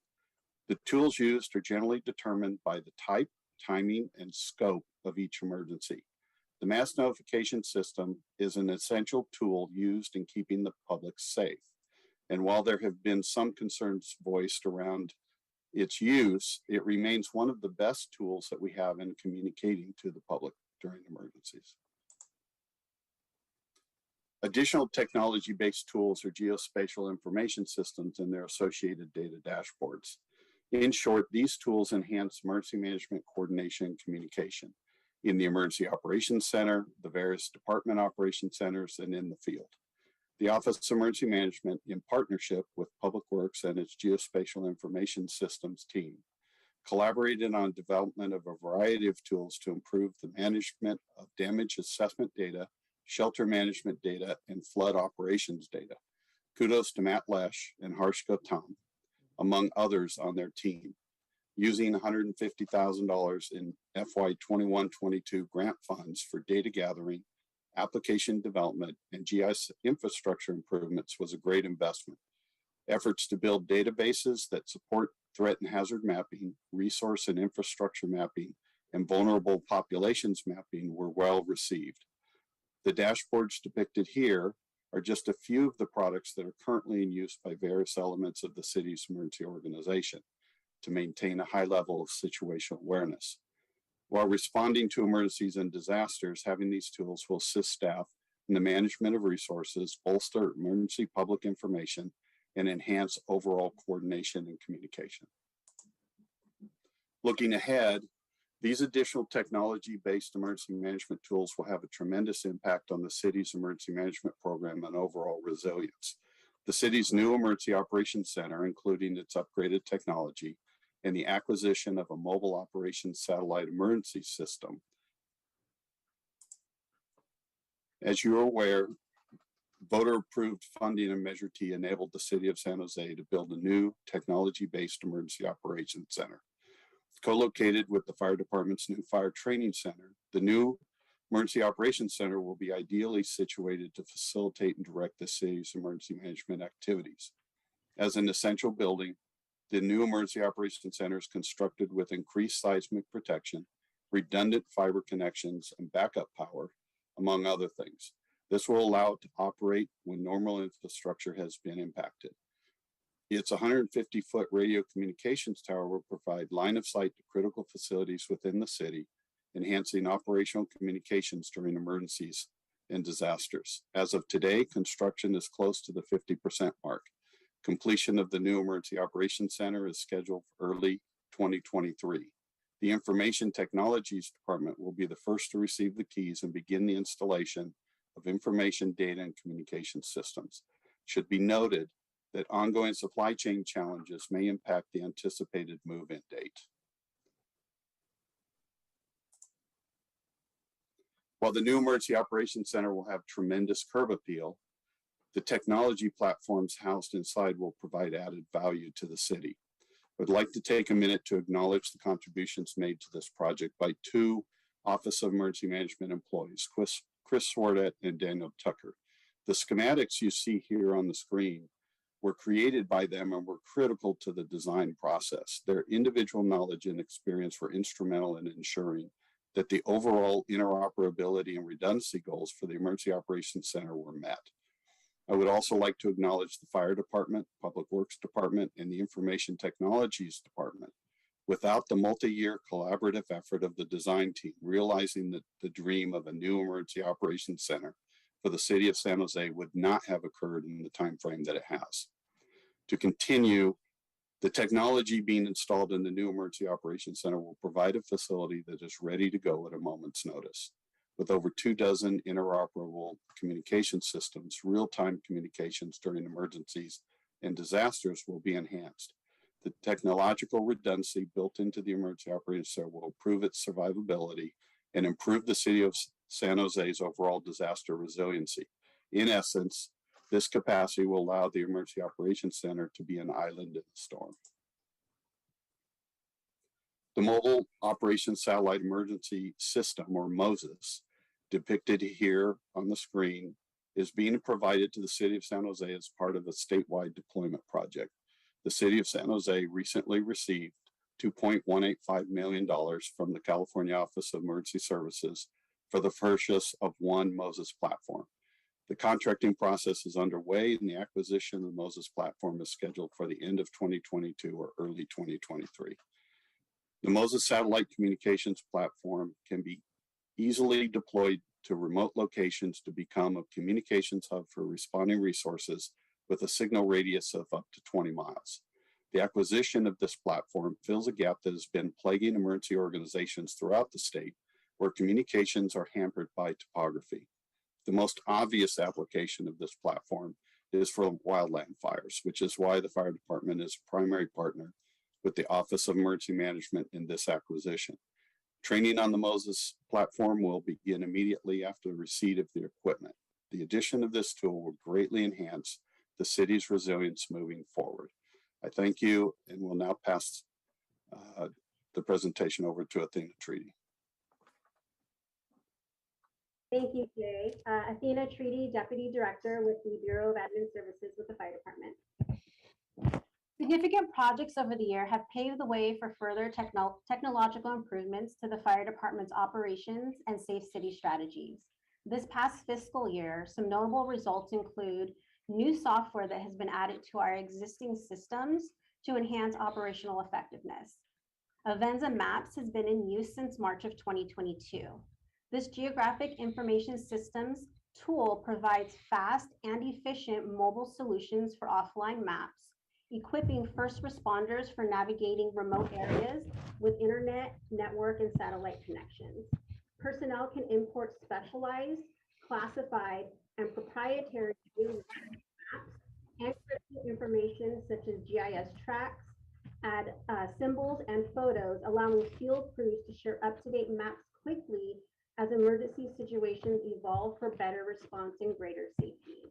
The tools used are generally determined by the type, timing, and scope of each emergency. The mass notification system is an essential tool used in keeping the public safe. And while there have been some concerns voiced around its use, it remains one of the best tools that we have in communicating to the public during emergencies. Additional technology-based tools are geospatial information systems and their associated data dashboards. In short, these tools enhance emergency management coordination and communication in the Emergency Operations Center, the various department operation centers, and in the field. The Office of Emergency Management, in partnership with Public Works and its Geospatial Information Systems team, collaborated on development of a variety of tools to improve the management of damage assessment data, shelter management data, and flood operations data. Kudos to Matt Lesh and Harshika Tom, among others on their team, using $150,000 in FY 21-22 grant funds for data gathering, application development, and GIS infrastructure improvements was a great investment. Efforts to build databases that support threat and hazard mapping, resource and infrastructure mapping, and vulnerable populations mapping were well received. The dashboards depicted here are just a few of the products that are currently in use by various elements of the city's emergency organization to maintain a high level of situational awareness. While responding to emergencies and disasters, having these tools will assist staff in the management of resources, bolster emergency public information, and enhance overall coordination and communication. Looking ahead, these additional technology-based emergency management tools will have a tremendous impact on the city's emergency management program and overall resilience. The city's new Emergency Operations Center, including its upgraded technology, and the acquisition of a mobile operations satellite emergency system. As you are aware, voter-approved funding in Measure T enabled the City of San Jose to build a new technology-based emergency operations center. Co-located with the fire department's new fire training center, the new Emergency Operations Center will be ideally situated to facilitate and direct the city's emergency management activities. As an essential building, the new Emergency Operations Center is constructed with increased seismic protection, redundant fiber connections, and backup power, among other things. This will allow it to operate when normal infrastructure has been impacted. Its 150-foot radio communications tower will provide line of sight to critical facilities within the city, enhancing operational communications during emergencies and disasters. As of today, construction is close to the 50% mark. Completion of the new Emergency Operations Center is scheduled for early 2023. The Information Technologies Department will be the first to receive the keys and begin the installation of information, data, and communication systems. It should be noted that ongoing supply chain challenges may impact the anticipated move-in date. While the new Emergency Operations Center will have tremendous curb appeal, the technology platforms housed inside will provide added value to the city. I would like to take a minute to acknowledge the contributions made to this project by two Office of Emergency Management employees, Chris Swartett and Daniel Tucker. The schematics you see here on the screen were created by them and were critical to the design process. Their individual knowledge and experience were instrumental in ensuring that the overall interoperability and redundancy goals for the Emergency Operations Center were met. I would also like to acknowledge the Fire Department, Public Works Department, and the Information Technologies Department. Without the multi-year collaborative effort of the design team, realizing that the dream of a new Emergency Operations Center for the city of San Jose would not have occurred in the time frame that it has. To continue, the technology being installed in the new Emergency Operations Center will provide a facility that is ready to go at a moment's notice. With over 24 interoperable communication systems, real-time communications during emergencies and disasters will be enhanced. The technological redundancy built into the Emergency Operations Center will improve its survivability and improve the city of San Jose's overall disaster resiliency. In essence, this capacity will allow the Emergency Operations Center to be an island in the storm. The Mobile Operations Satellite Emergency System, or MOSES, depicted here on the screen, is being provided to the city of San Jose as part of a statewide deployment project. The city of San Jose recently received $2.185 million from the California Office of Emergency Services for the purchase of one MOSES platform. The contracting process is underway and the acquisition of the MOSES platform is scheduled for the end of 2022 or early 2023. The MOSES satellite communications platform can be easily deployed to remote locations to become a communications hub for responding resources with a signal radius of up to 20 miles. The acquisition of this platform fills a gap that has been plaguing emergency organizations throughout the state, where communications are hampered by topography. The most obvious application of this platform is for wildland fires, which is why the fire department is a primary partner with the Office of Emergency Management in this acquisition. Training on the MOSES platform will begin immediately after the receipt of the equipment. The addition of this tool will greatly enhance the city's resilience moving forward. I thank you and will now pass the presentation over to Athena Treaty. Thank you, Jay. Athena Treaty, Deputy Director with the Bureau of Admin Services with the Fire Department. Significant projects over the year have paved the way for further technological improvements to the Fire Department's operations and safe city strategies. This past fiscal year, some notable results include new software that has been added to our existing systems to enhance operational effectiveness. Avenza Maps has been in use since March of 2022. This geographic information systems tool provides fast and efficient mobile solutions for offline maps, equipping first responders for navigating remote areas with internet, network, and satellite connections. Personnel can import specialized, classified, and proprietary maps, encrypted information such as GIS tracks, add symbols and photos, allowing field crews to share up-to-date maps quickly as emergency situations evolve for better response and greater safety.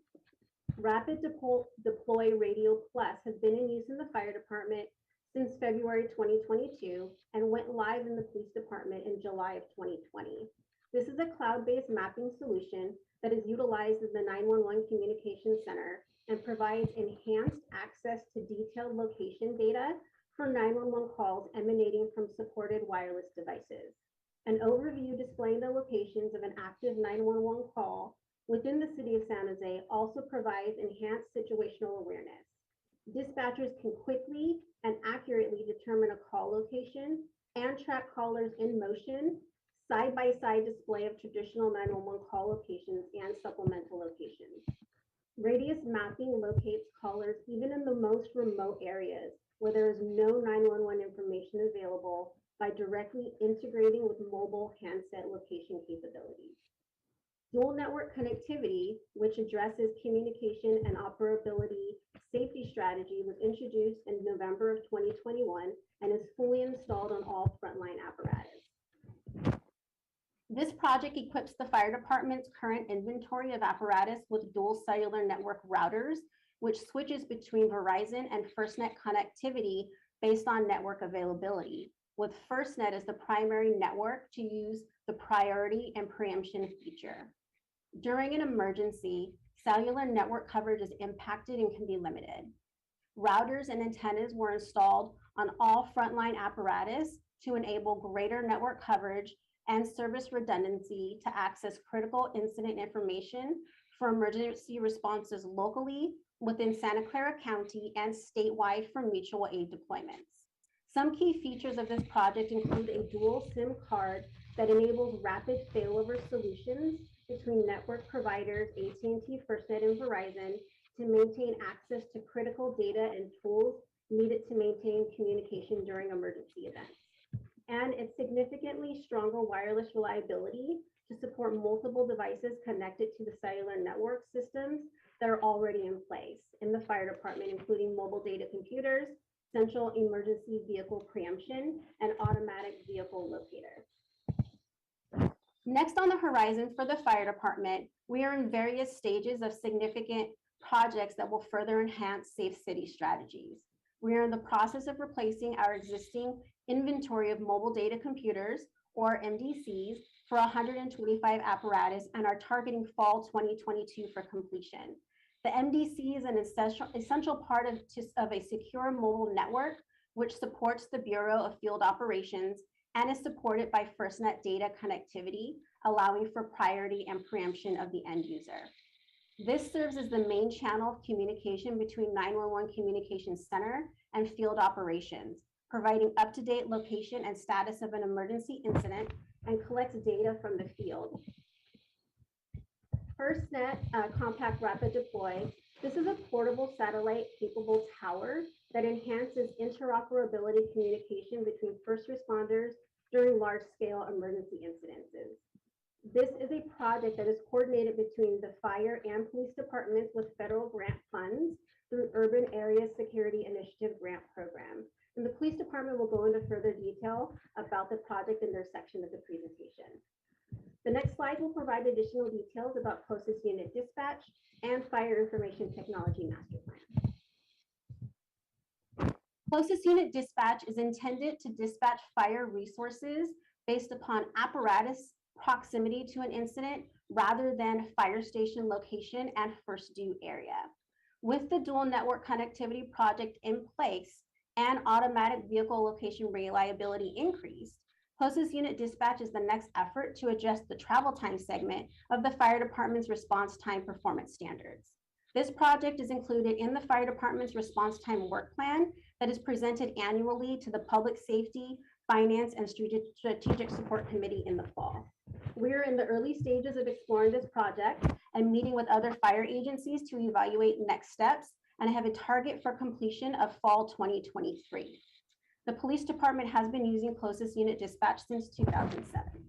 Rapid Deploy Radio Plus has been in use in the fire department since February 2022 and went live in the police department in July of 2020. This is a cloud-based mapping solution that is utilized in the 911 Communications Center and provides enhanced access to detailed location data for 911 calls emanating from supported wireless devices. An overview displaying the locations of an active 911 call within the city of San Jose also provides enhanced situational awareness. Dispatchers can quickly and accurately determine a call location and track callers in motion, side-by-side display of traditional 911 call locations and supplemental locations. Radius mapping locates callers even in the most remote areas where there is no 911 information available by directly integrating with mobile handset location capabilities. Dual network connectivity, which addresses communication and operability safety strategy, was introduced in November of 2021 and is fully installed on all frontline apparatus. This project equips the fire department's current inventory of apparatus with dual cellular network routers, which switches between Verizon and Firstnet connectivity based on network availability, with Firstnet as the primary network to use the priority and preemption feature. During an emergency, cellular network coverage is impacted and can be limited. Routers and antennas were installed on all frontline apparatus to enable greater network coverage and service redundancy to access critical incident information for emergency responses locally within Santa Clara County and statewide for mutual aid deployments. Some key features of this project include a dual SIM card that enables rapid failover solutions between network providers, AT&T, Firstnet, and Verizon, to maintain access to critical data and tools needed to maintain communication during emergency events. And its significantly stronger wireless reliability to support multiple devices connected to the cellular network systems that are already in place in the fire department, including mobile data computers, central emergency vehicle preemption, and automatic vehicle locator. Next on the horizon for the fire department, we are in various stages of significant projects that will further enhance safe city strategies. We are in the process of replacing our existing inventory of mobile data computers, or MDCs, for 125 apparatus and are targeting fall 2022 for completion. The MDC is an essential part of a secure mobile network, which supports the Bureau of Field Operations and is supported by Firstnet data connectivity, allowing for priority and preemption of the end user. This serves as the main channel of communication between 911 Communications Center and field operations, providing up-to-date location and status of an emergency incident and collects data from the field. Firstnet Compact Rapid Deploy. This is a portable satellite capable tower that enhances interoperability communication between first responders during large-scale emergency incidences. This is a project that is coordinated between the fire and police departments with federal grant funds through Urban Area Security Initiative grant program. And the police department will go into further detail about the project in their section of the presentation. The next slide will provide additional details about closest unit dispatch and fire information technology master plan. Closest unit dispatch is intended to dispatch fire resources based upon apparatus proximity to an incident rather than fire station location and first due area. With the dual network connectivity project in place and automatic vehicle location reliability increased, closest unit dispatch is the next effort to adjust the travel time segment of the fire department's response time performance standards. This project is included in the fire department's response time work plan that is presented annually to the Public Safety, Finance, and Strategic Support Committee in the fall. We're in the early stages of exploring this project and meeting with other fire agencies to evaluate next steps and have a target for completion of fall 2023. The police department has been using closest unit dispatch since 2007.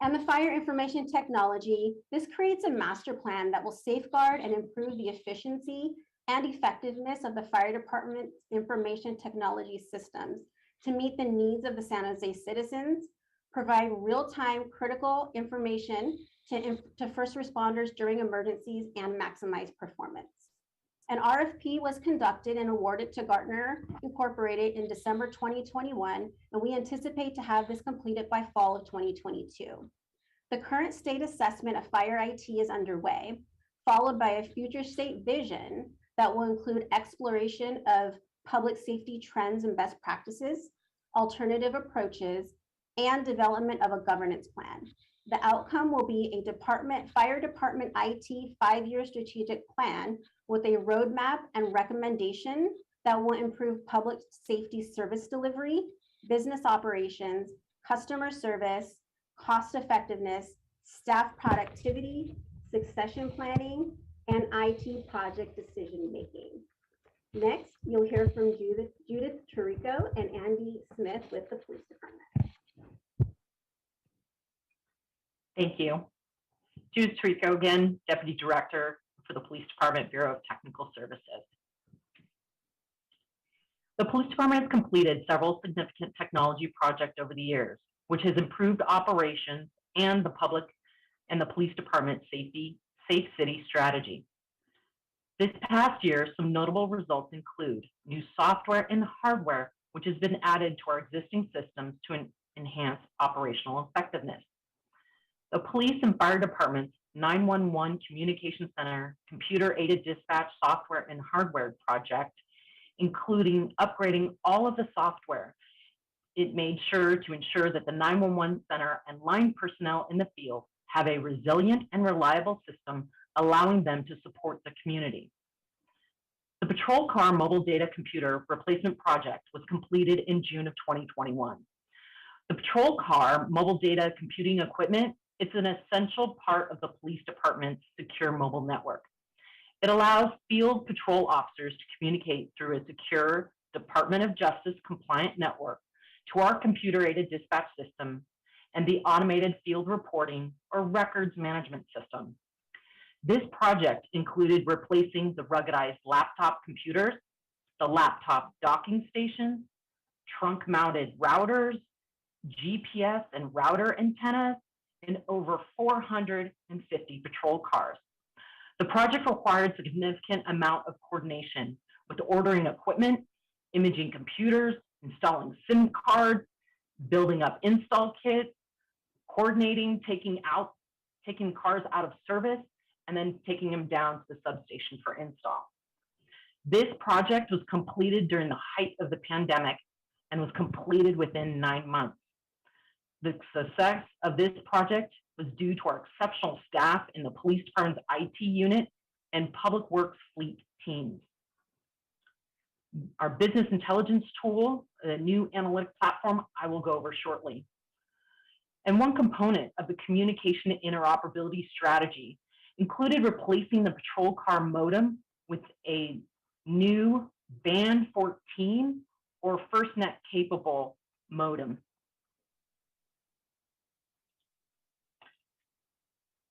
And the fire information technology, this creates a master plan that will safeguard and improve the efficiency and effectiveness of the fire department's information technology systems to meet the needs of the San Jose citizens, provide real-time critical information to first responders during emergencies, and maximize performance. An RFP was conducted and awarded to Gartner Incorporated in December 2021, and we anticipate to have this completed by fall of 2022. The current state assessment of fire IT is underway, followed by a future state vision that will include exploration of public safety trends and best practices, alternative approaches, and development of a governance plan. The outcome will be a fire department IT 5-year strategic plan with a roadmap and recommendation that will improve public safety service delivery, business operations, customer service, cost effectiveness, staff productivity, succession planning, and IT project decision making. Next, you'll hear from Judith Tirico and Andy Smith with the police department. Thank you. Judith Tirico again, Deputy Director for the Police Department Bureau of Technical Services. The police department has completed several significant technology projects over the years, which has improved operations and the public and the police department's safe city strategy. This past year, some notable results include new software and hardware, which has been added to our existing systems to enhance operational effectiveness. The police and fire departments 911 Communication Center computer-aided dispatch software and hardware project, including upgrading all of the software. It made sure to ensure that the 911 center and line personnel in the field have a resilient and reliable system, allowing them to support the community. The patrol car mobile data computer replacement project was completed in June of 2021. The patrol car mobile data computing equipment is an essential part of the police department's secure mobile network. It allows field patrol officers to communicate through a secure Department of Justice compliant network to our computer-aided dispatch system and the automated field reporting or records management system. This project included replacing the ruggedized laptop computers, the laptop docking stations, trunk-mounted routers, GPS and router antennas, and over 450 patrol cars. The project required a significant amount of coordination with ordering equipment, imaging computers, installing SIM cards, building up install kits, coordinating, taking cars out of service, and then taking them down to the substation for install. This project was completed during the height of the pandemic and was completed within 9 months. The success of this project was due to our exceptional staff in the police department's IT unit and public works fleet teams. Our business intelligence tool, a new analytic platform I will go over shortly. And one component of the communication interoperability strategy included replacing the patrol car modem with a new Band 14 or Firstnet capable modem.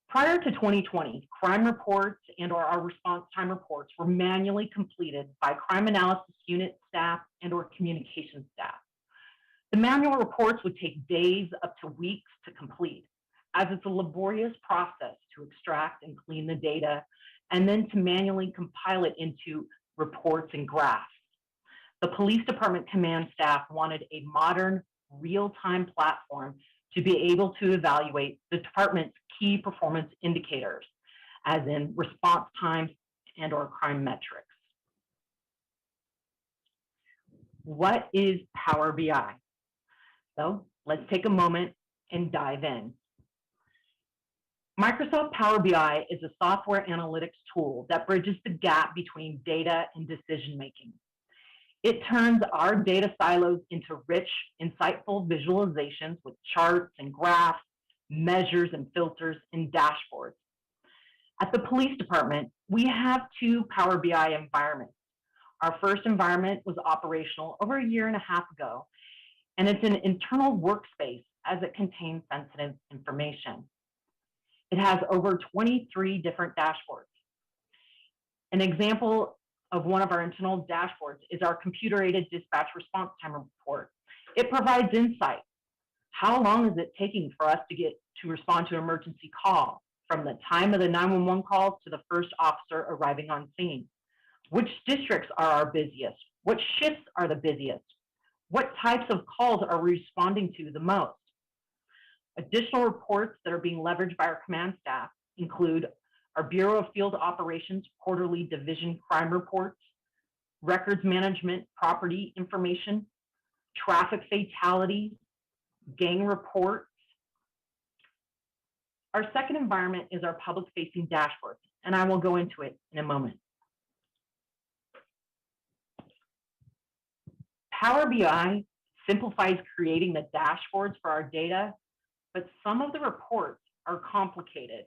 Prior to 2020, crime reports and/or our response time reports were manually completed by crime analysis unit staff and/or communication staff. The manual reports would take days up to weeks to complete, as it's a laborious process to extract and clean the data, and then to manually compile it into reports and graphs. The police department command staff wanted a modern, real-time platform to be able to evaluate the department's key performance indicators, as in response times and/or crime metrics. What is Power BI? So let's take a moment and dive in. Microsoft Power BI is a software analytics tool that bridges the gap between data and decision-making. It turns our data silos into rich, insightful visualizations with charts and graphs, measures and filters, and dashboards. At the police department, we have 2 Power BI environments. Our first environment was operational over a year and a half ago, and it's an internal workspace as it contains sensitive information. It has over 23 different dashboards. An example of one of our internal dashboards is our computer-aided dispatch response time report. It provides insight. How long is it taking for us to respond to an emergency call, from the time of the 911 call to the first officer arriving on scene? Which districts are our busiest? What shifts are the busiest? What types of calls are we responding to the most? Additional reports that are being leveraged by our command staff include our Bureau of Field Operations quarterly division crime reports, records management property information, traffic fatalities, gang reports. Our second environment is our public-facing dashboards, and I will go into it in a moment. Power BI simplifies creating the dashboards for our data, but some of the reports are complicated.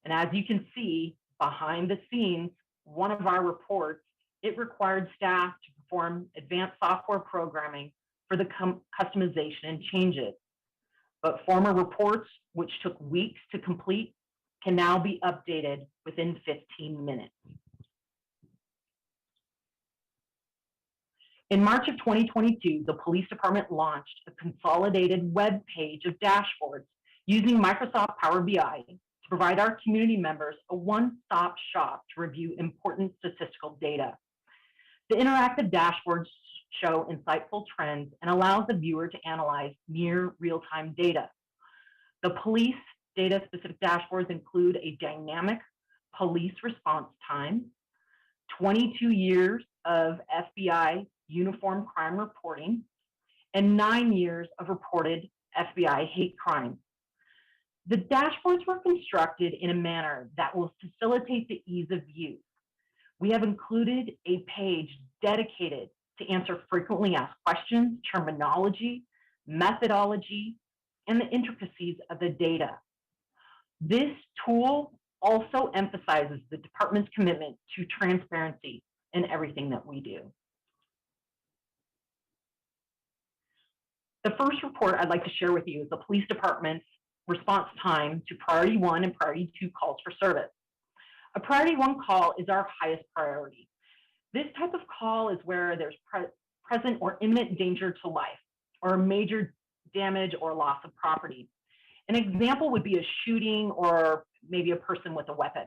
And as you can see, behind the scenes, one of our reports, it required staff to perform advanced software programming for the customization and changes. But former reports, which took weeks to complete, can now be updated within 15 minutes. In March of 2022, the police department launched a consolidated web page of dashboards using Microsoft Power BI to provide our community members a one-stop shop to review important statistical data. The interactive dashboards show insightful trends and allows the viewer to analyze near real-time data. The police data-specific dashboards include a dynamic police response time, 22 years of FBI uniform crime reporting, and 9 years of reported FBI hate crime. The dashboards were constructed in a manner that will facilitate the ease of use. We have included a page dedicated to answer frequently asked questions, terminology, methodology, and the intricacies of the data. This tool also emphasizes the department's commitment to transparency in everything that we do. The first report I'd like to share with you is the police department's response time to priority 1 and priority 2 calls for service. A priority 1 call is our highest priority. This type of call is where there's present or imminent danger to life or major damage or loss of property. An example would be a shooting or maybe a person with a weapon.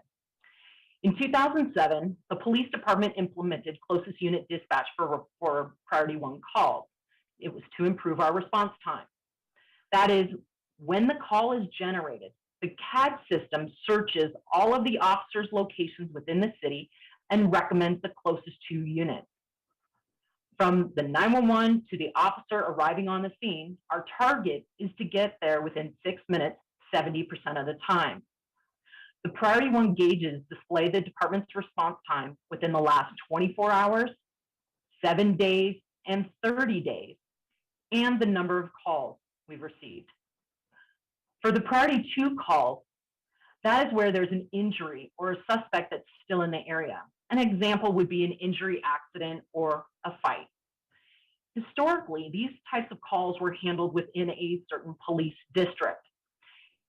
In 2007, the police department implemented closest unit dispatch for priority 1 calls. It was to improve our response time. That is, when the call is generated, the CAD system searches all of the officers' locations within the city and recommends the closest 2 units. From the 911 to the officer arriving on the scene, our target is to get there within 6 minutes, 70% of the time. The priority 1 gauges display the department's response time within the last 24 hours, 7 days, and 30 days, and the number of calls we've received. For the priority 2 calls, that is where there's an injury or a suspect that's still in the area. An example would be an injury, accident, or a fight. Historically, these types of calls were handled within a certain police district.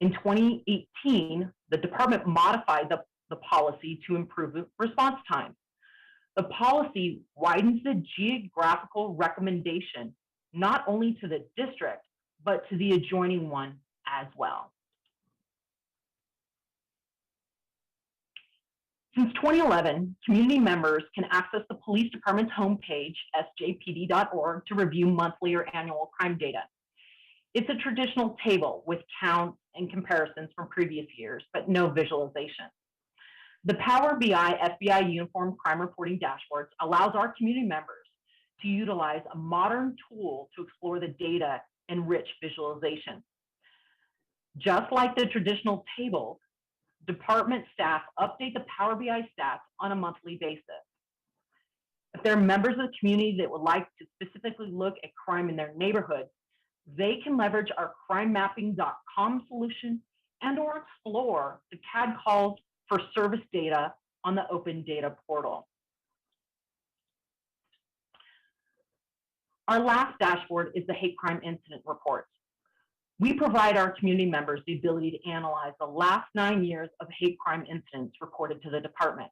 In 2018, the department modified the policy to improve response time. The policy widens the geographical recommendation not only to the district, but to the adjoining one as well. Since 2011, community members can access the police department's homepage, sjpd.org, to review monthly or annual crime data. It's a traditional table with counts and comparisons from previous years, but no visualization. The Power BI FBI Uniform Crime Reporting Dashboards allows our community members to utilize a modern tool to explore the data and rich visualization. Just like the traditional tables, department staff update the Power BI stats on a monthly basis. If there are members of the community that would like to specifically look at crime in their neighborhood, they can leverage our crimemapping.com solution and or explore the CAD calls for service data on the Open Data portal. Our last dashboard is the hate crime incident reports. We provide our community members the ability to analyze the last 9 years of hate crime incidents reported to the department.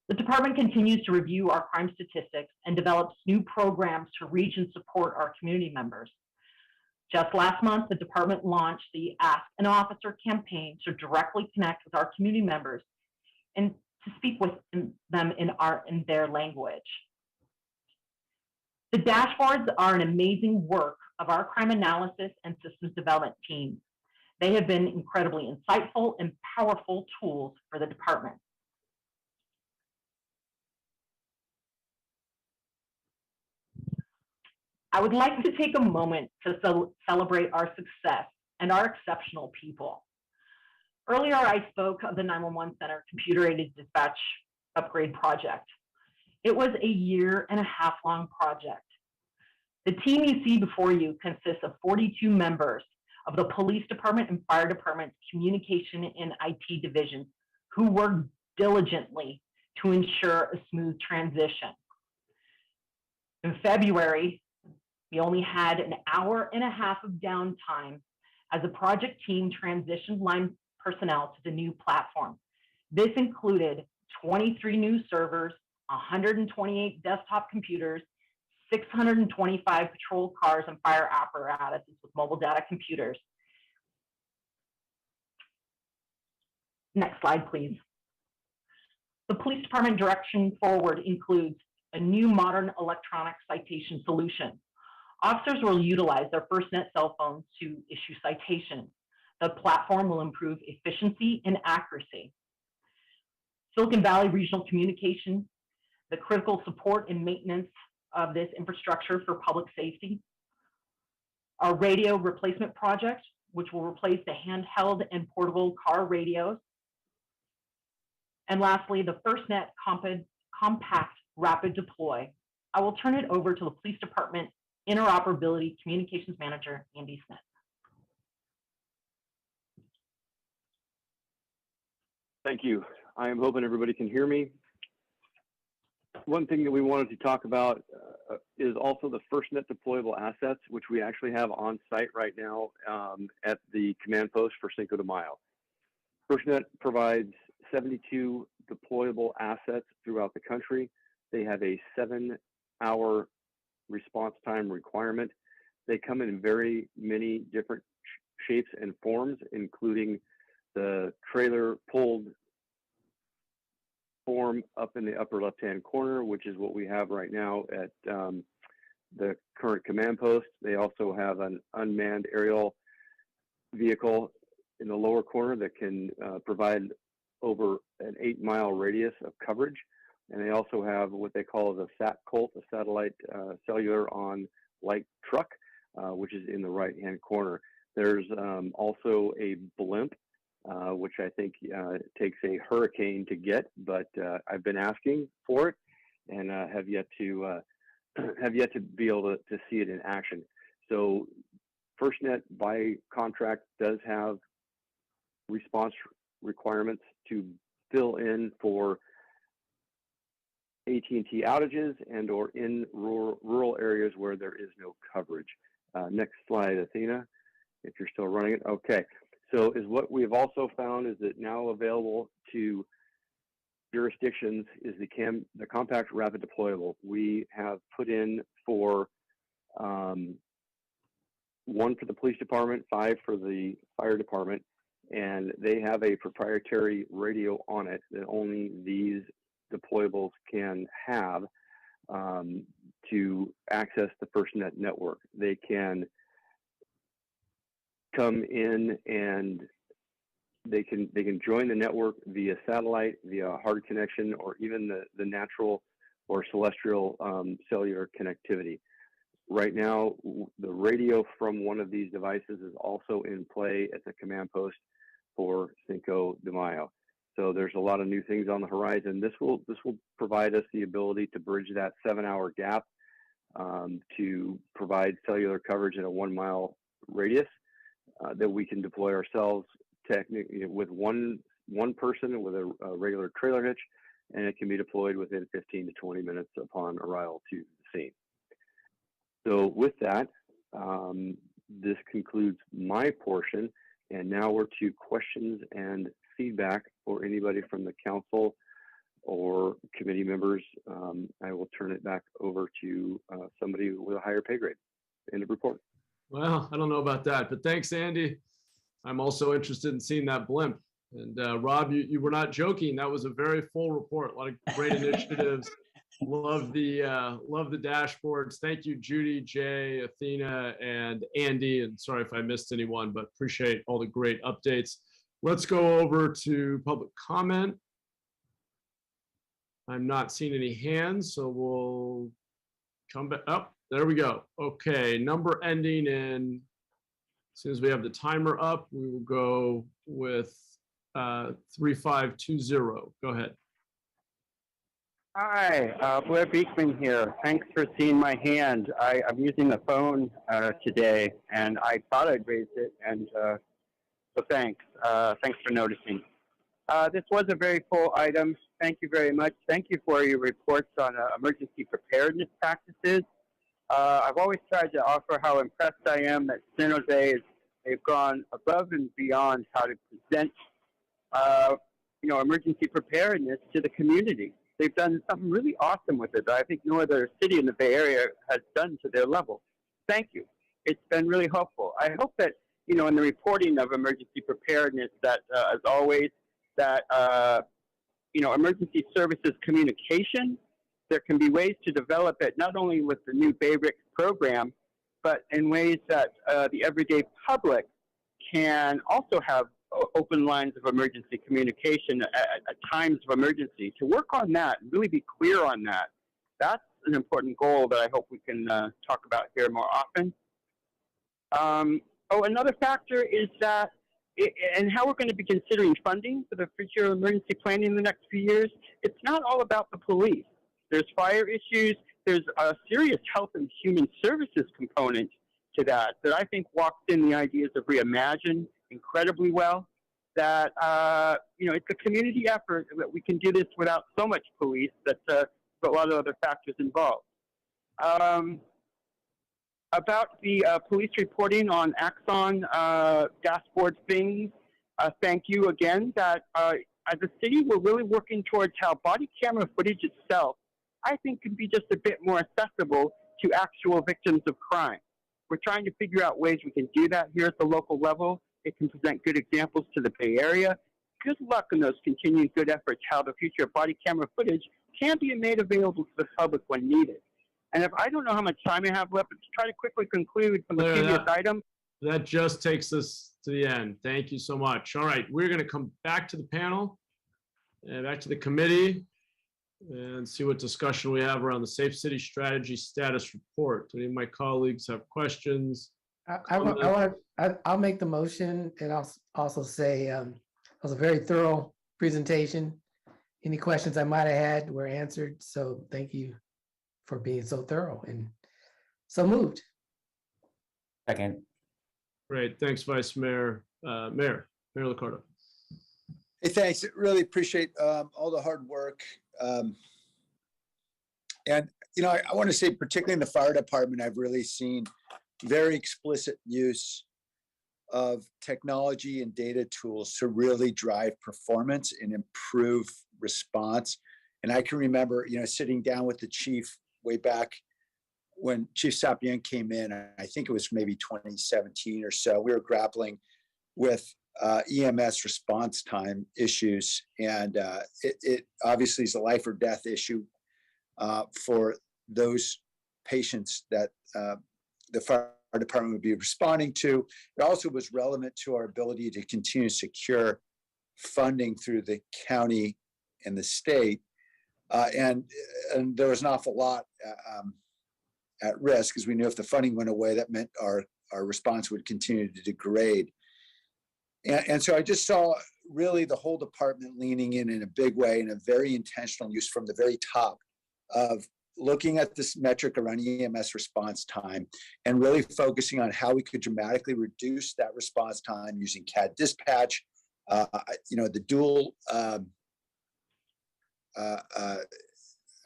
The department continues to review our crime statistics and develops new programs to reach and support our community members. Just last month, the department launched the Ask an Officer campaign to directly connect with our community members and to speak with them in their language. The dashboards are an amazing work of our crime analysis and systems development team. They have been incredibly insightful and powerful tools for the department. I would like to take a moment to celebrate our success and our exceptional people. Earlier, I spoke of the 911 Center computer-aided dispatch upgrade project. It was a 1.5-year-long project. The team you see before you consists of 42 members of the police department and fire department's communication and IT divisions who worked diligently to ensure a smooth transition. In February, we only had an 1.5 hours of downtime as the project team transitioned line personnel to the new platform. This included 23 new servers, 128 desktop computers, 625 patrol cars and fire apparatuses with mobile data computers. Next slide, please. The police department direction forward includes a new modern electronic citation solution. Officers will utilize their Firstnet cell phones to issue citations. The platform will improve efficiency and accuracy. Silicon Valley Regional Communication, the critical support and maintenance of this infrastructure for public safety. Our radio replacement project, which will replace the handheld and portable car radios. And lastly, the Firstnet compact rapid deploy. I will turn it over to the Police Department Interoperability Communications Manager, Andy Smith. Thank you. I am hoping everybody can hear me. One thing that we wanted to talk about is also the Firstnet deployable assets, which we actually have on site right now at the command post for Cinco de Mayo. Firstnet provides 72 deployable assets throughout the country. They have a 7-hour response time requirement. They come in very many different shapes and forms, including the trailer pulled form up in the upper left-hand corner, which is what we have right now at the current command post. They also have an unmanned aerial vehicle in the lower corner that can provide over an 8-mile radius of coverage. And they also have what they call the SAT-COLT, a satellite cellular on light truck, which is in the right-hand corner. There's also a blimp, which I think takes a hurricane to get, but I've been asking for it and have yet to be able to see it in action. So Firstnet by contract does have response requirements to fill in for AT&T outages and or in rural areas where there is no coverage. Next slide, Athena, if you're still running it. Okay, so is what we have also found is that now available to jurisdictions is the compact rapid deployable. We have put in for 1 for the police department, 5 for the fire department, and they have a proprietary radio on it that only these deployables can have to access the Firstnet network. They can come in and they can join the network via satellite, via hard connection, or even the natural or celestial cellular connectivity. Right now, the radio from one of these devices is also in play at the command post for Cinco de Mayo. So there's a lot of new things on the horizon. This will provide us the ability to bridge that 7-hour gap to provide cellular coverage in a 1-mile radius that we can deploy ourselves technically with one person with a regular trailer hitch, and it can be deployed within 15 to 20 minutes upon arrival to the scene. So with that, this concludes my portion, and now we're to questions and feedback for anybody from the council or committee members. I will turn it back over to somebody with a higher pay grade. End of report. Well, I don't know about that, but thanks, Andy. I'm also interested in seeing that blimp. And Rob, you were not joking. That was a very full report. A lot of great initiatives. Love the dashboards. Thank you, Judy, Jay, Athena, and Andy. And sorry if I missed anyone, but appreciate all the great updates. Let's go over to public comment. I'm not seeing any hands, so we'll come back up. There we go. Okay, number ending in, as soon as we have the timer up, we will go with 3520. Go ahead. Hi, Blair Beekman here. Thanks for seeing my hand. I'm using the phone today, and I thought I'd raised it, and so thanks. Thanks for noticing. This was a very full item. Thank you very much. Thank you for your reports on emergency preparedness practices. I've always tried to offer how impressed I am that San Jose they've gone above and beyond how to present, emergency preparedness to the community. They've done something really awesome with it that I think no other city in the Bay Area has done to their level. Thank you. It's been really helpful. I hope that, in the reporting of emergency preparedness that, as always, that, emergency services communication, there can be ways to develop it not only with the new BayRICS program, but in ways that the everyday public can also have open lines of emergency communication at times of emergency. To work on that, really be clear on that. That's an important goal that I hope we can talk about here more often. Another factor is that, and how we're going to be considering funding for the future emergency planning in the next few years, it's not all about the police. There's fire issues, there's a serious health and human services component to that I think walks in the ideas of Reimagine incredibly well. That, it's a community effort that we can do this without so much police, that a lot of other factors involved. About the police reporting on Axon dashboard things, thank you again. That as a city, we're really working towards how body camera footage itself, I think, can be just a bit more accessible to actual victims of crime. We're trying to figure out ways we can do that here at the local level. It can present good examples to the Bay Area. Good luck in those continued good efforts, how the future of body camera footage can be made available to the public when needed. And if I don't know how much time I have left, but to try to quickly conclude from the previous item. That just takes us to the end. Thank you so much. All right, we're going to come back to the panel and back to the committee and see what discussion we have around the Safe City Strategy Status Report. Do any of my colleagues have questions? I'll make the motion, and I'll also say it was a very thorough presentation. Any questions I might have had were answered, so thank you for being so thorough, and so moved. Second. Great, thanks, Vice Mayor. Mayor Liccardo. Hey, thanks. Really appreciate all the hard work. And, I want to say, particularly in the fire department, I've really seen very explicit use of technology and data tools to really drive performance and improve response. And I can remember, sitting down with the chief way back when Chief Sapien came in, I think it was maybe 2017 or so. We were grappling with EMS response time issues, and it obviously is a life or death issue for those patients that the fire department would be responding to. It also was relevant to our ability to continue to secure funding through the county and the state. And there was an awful lot at risk, because we knew if the funding went away, that meant our response would continue to degrade. And so I just saw really the whole department leaning in a big way, in a very intentional use from the very top of looking at this metric around EMS response time and really focusing on how we could dramatically reduce that response time using CAD dispatch, the dual,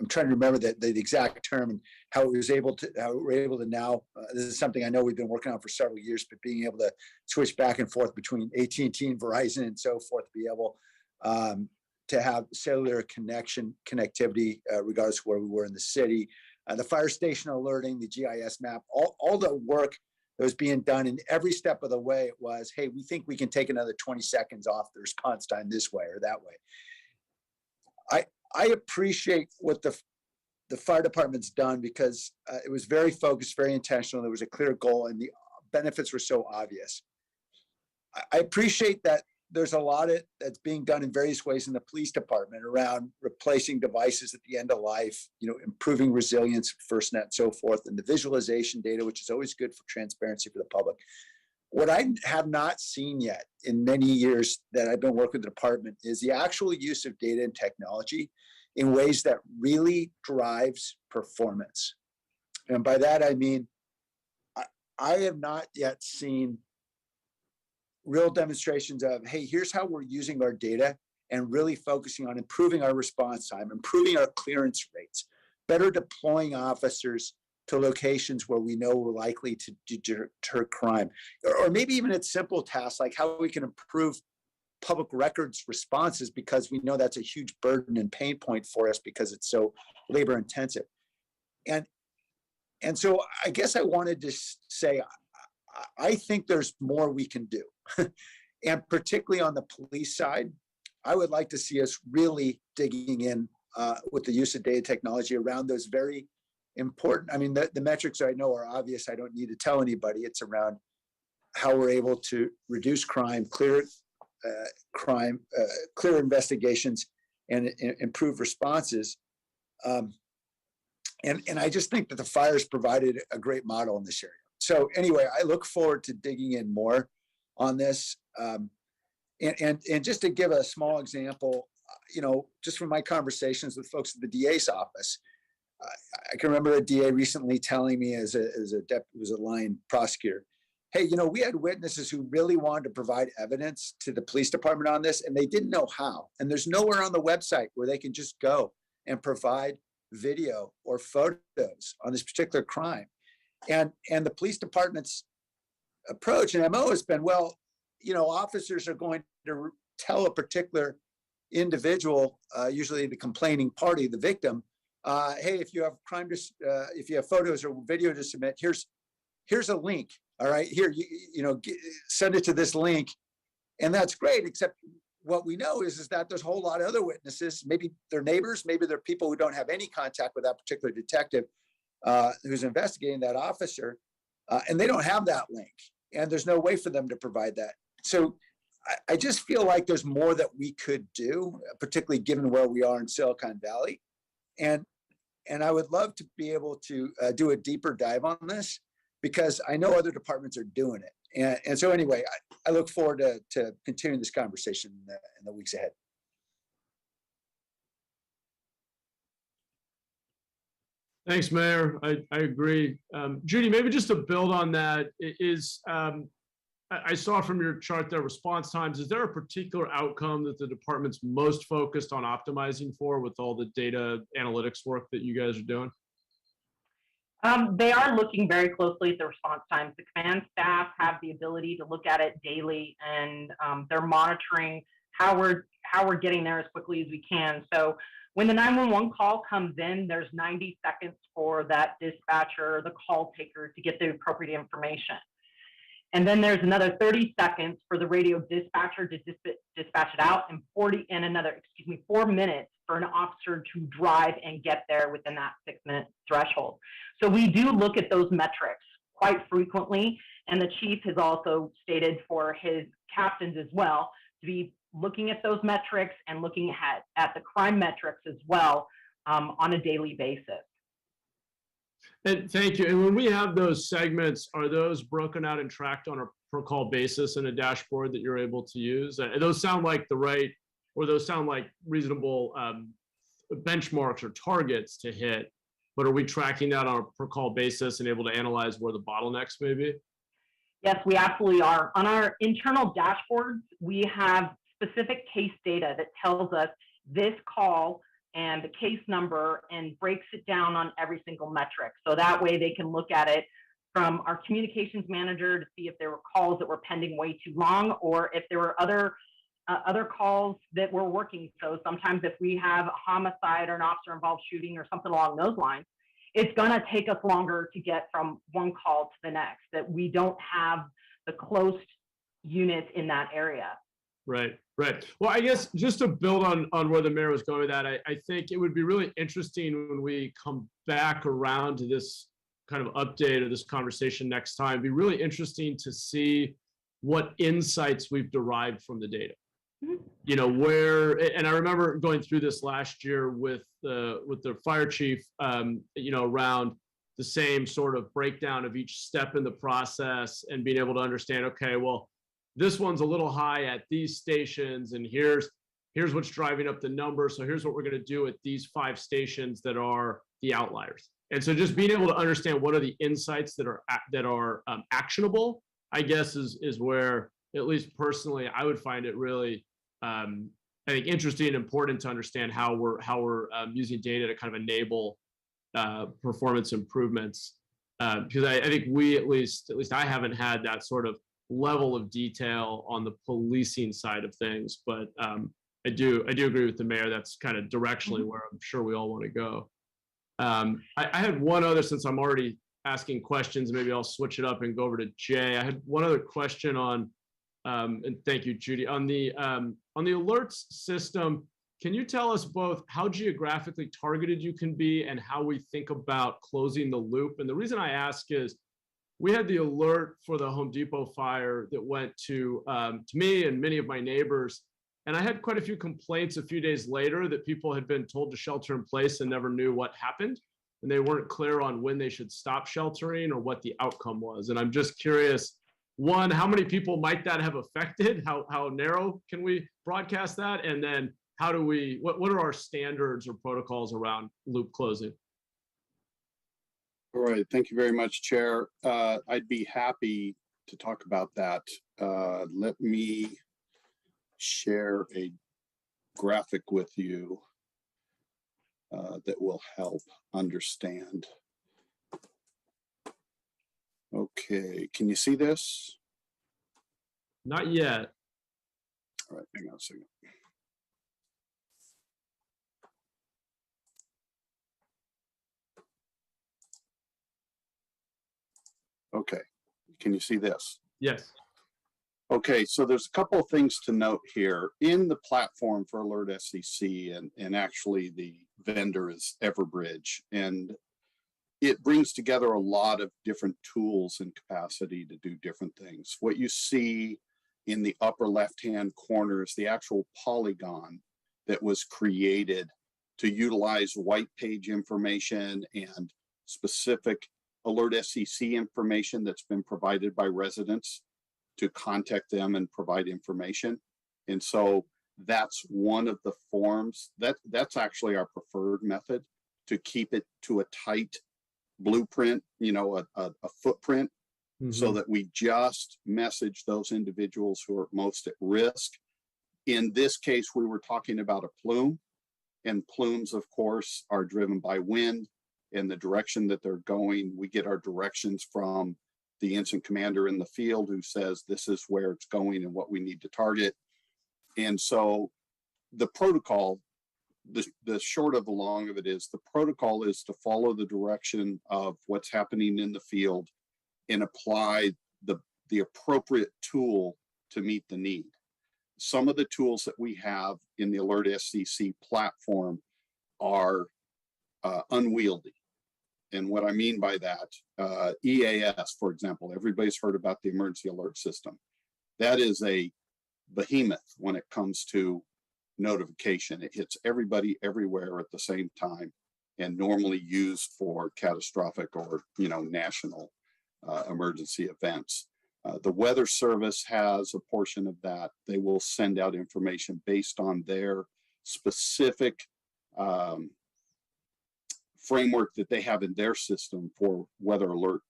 I'm trying to remember the exact term, and how we're able to now, this is something I know we've been working on for several years, but being able to switch back and forth between AT&T and Verizon and so forth, to be able to have cellular connectivity regardless of where we were in the city. The fire station alerting, the GIS map, all the work that was being done, and every step of the way it was, hey, we think we can take another 20 seconds off the response time this way or that way. I appreciate what the fire department's done, because it was very focused, very intentional. There was a clear goal, and the benefits were so obvious. I appreciate that there's a lot that's being done in various ways in the police department around replacing devices at the end of life, improving resilience, Firstnet, and so forth, and the visualization data, which is always good for transparency for the public. What I have not seen yet in many years that I've been working with the department is the actual use of data and technology in ways that really drives performance. And by that, I mean, I have not yet seen real demonstrations of, hey, here's how we're using our data and really focusing on improving our response time, improving our clearance rates, better deploying officers to locations where we know we're likely to deter crime, or maybe even at simple tasks like how we can improve public records responses, because we know that's a huge burden and pain point for us because it's so labor intensive. And so I guess I wanted to say, I think there's more we can do. And particularly on the police side, I would like to see us really digging in with the use of data technology around those very important, I mean, the metrics I know are obvious. I don't need to tell anybody. It's around how we're able to reduce crime, clear investigations, and improve responses. And I just think that the fires provided a great model in this area. So anyway, I look forward to digging in more on this. And just to give a small example, just from my conversations with folks at the DA's office, I can remember a DA recently telling me as a line prosecutor, hey, we had witnesses who really wanted to provide evidence to the police department on this, and they didn't know how. And there's nowhere on the website where they can just go and provide video or photos on this particular crime. And the police department's approach and MO has been, well, officers are going to tell a particular individual, usually the complaining party, the victim, hey, if you have if you have photos or video to submit, here's a link. All right, here, send it to this link. And that's great, except what we know is that there's a whole lot of other witnesses, maybe they're neighbors, maybe they're people who don't have any contact with that particular detective who's investigating that officer, and they don't have that link. And there's no way for them to provide that. So I just feel like there's more that we could do, particularly given where we are in Silicon Valley. And I would love to be able to do a deeper dive on this, because I know other departments are doing it. And so anyway, I look forward to continuing this conversation in the weeks ahead. Thanks, Mayor. I agree. Judy, maybe just to build on that, I saw from your chart there response times. Is there a particular outcome that the department's most focused on optimizing for with all the data analytics work that you guys are doing? They are looking very closely at the response times. The command staff have the ability to look at it daily, and they're monitoring how we're getting there as quickly as we can. So when the 911 call comes in, there's 90 seconds for that dispatcher, the call taker, to get the appropriate information. And then there's another 30 seconds for the radio dispatcher to dispatch it out, and 4 minutes for an officer to drive and get there within that 6-minute threshold. So we do look at those metrics quite frequently, and the chief has also stated for his captains as well to be looking at those metrics and looking at the crime metrics as well on a daily basis. And thank you. And when we have those segments, are those broken out and tracked on a per call basis in a dashboard that you're able to use? And those sound like those sound like reasonable benchmarks or targets to hit, but are we tracking that on a per call basis and able to analyze where the bottlenecks may be? Yes, we absolutely are. On our internal dashboards, we have specific case data that tells us this call and the case number and breaks it down on every single metric. So that way they can look at it from our communications manager to see if there were calls that were pending way too long, or if there were other calls that were working. So sometimes if we have a homicide or an officer involved shooting or something along those lines, it's gonna take us longer to get from one call to the next, that we don't have the close units in that area. Right. Well, I guess just to build on where the mayor was going with that, I think it would be really interesting when we come back around to this kind of update or this conversation next time. It'd be really interesting to see what insights we've derived from the data. And I remember going through this last year with the fire chief, around the same sort of breakdown of each step in the process and being able to understand, okay, well, this one's a little high at these stations, and here's what's driving up the number. So here's what we're going to do at these 5 stations that are the outliers. And so just being able to understand what are the insights that are actionable, I guess, is where, at least personally, I would find it really, I think, interesting and important to understand how we're using data to kind of enable performance improvements. Because I think we, at least I haven't had that sort of level of detail on the policing side of things, but I do agree with the mayor. That's kind of directionally where I'm sure we all want to go. I had one other, since I'm already asking questions, maybe I'll switch it up and go over to Jay. I had one other question on, and thank you, Judy, on the alerts system. Can you tell us both how geographically targeted you can be and how we think about closing the loop? And the reason I ask is, we had the alert for the Home Depot fire that went to me and many of my neighbors. And I had quite a few complaints a few days later that people had been told to shelter in place and never knew what happened. And they weren't clear on when they should stop sheltering or what the outcome was. And I'm just curious, one, how many people might that have affected? How narrow can we broadcast that? And then how do we, what are our standards or protocols around loop closing? All right, thank you very much, Chair. I'd be happy to talk about that. Let me share a graphic with you that will help understand. Okay, can you see this? Not yet. All right, hang on a second. Okay, can you see this? Yes. Okay, so there's a couple of things to note here. In the platform for Alert SCC, and actually the vendor is Everbridge, and it brings together a lot of different tools and capacity to do different things. What you see in the upper left-hand corner is the actual polygon that was created to utilize white page information and specific Alert SCC information that's been provided by residents to contact them and provide information. And so that's one of the forms that's actually our preferred method, to keep it to a tight blueprint, you know, a footprint, so that we just message those individuals who are most at risk. In this case, we were talking about a plume, and plumes, of course, are driven by wind and the direction that they're going. We get our directions from the incident commander in the field, who says this is where it's going and what we need to target. And so the protocol, the short of the long of it is, the protocol is to follow the direction of what's happening in the field and apply the appropriate tool to meet the need. Some of the tools that we have in the Alert SCC platform are unwieldy. And what I mean by that, EAS, for example, everybody's heard about the emergency alert system. That is a behemoth when it comes to notification. It hits everybody everywhere at the same time, and normally used for catastrophic or, you know, national emergency events. The Weather Service has a portion of that. They will send out information based on their specific framework that they have in their system for weather alert.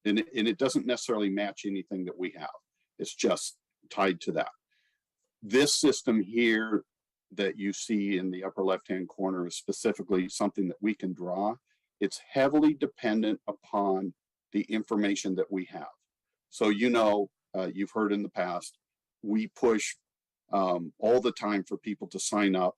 And it doesn't necessarily match anything that we have. It's just tied to that. This system here that you see in the upper left-hand corner is specifically something that we can draw. It's heavily dependent upon the information that we have. So, you know, you've heard in the past, we push all the time for people to sign up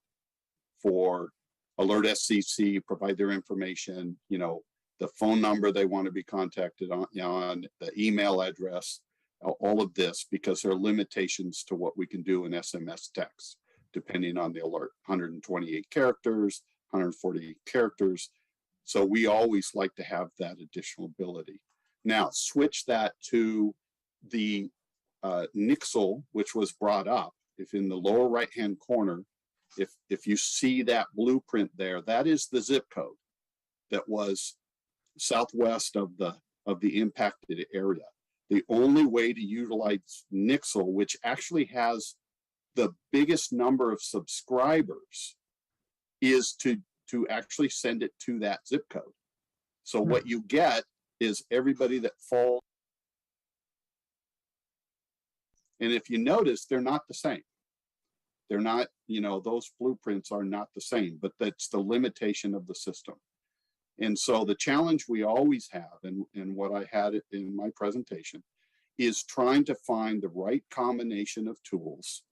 for Alert SCC, provide their information, you know, the phone number they want to be contacted on, the email address, all of this, because there are limitations to what we can do in SMS text, depending on the alert, 128 characters, 148 characters. So we always like to have that additional ability. Now, switch that to the Nixle, which was brought up. If in the lower right-hand corner, if you see that blueprint there, that is the zip code that was southwest of the impacted area. The only way to utilize Nixle, which actually has the biggest number of subscribers, is to actually send it to that zip code. So what you get is everybody that falls. And if you notice, they're not the same. They're not, you know, those blueprints are not the same, but that's the limitation of the system. And so the challenge we always have, and what I had in my presentation, is trying to find the right combination of tools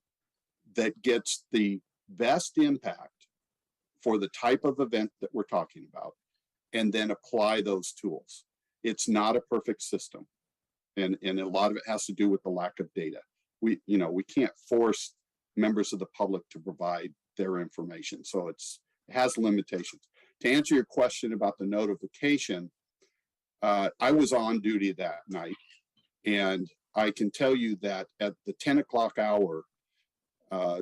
that gets the best impact for the type of event that we're talking about, and then apply those tools. It's not a perfect system. And a lot of it has to do with the lack of data. We can't force members of the public to provide their information. So it has limitations. To answer your question about the notification, I was on duty that night, and I can tell you that at the 10 o'clock hour,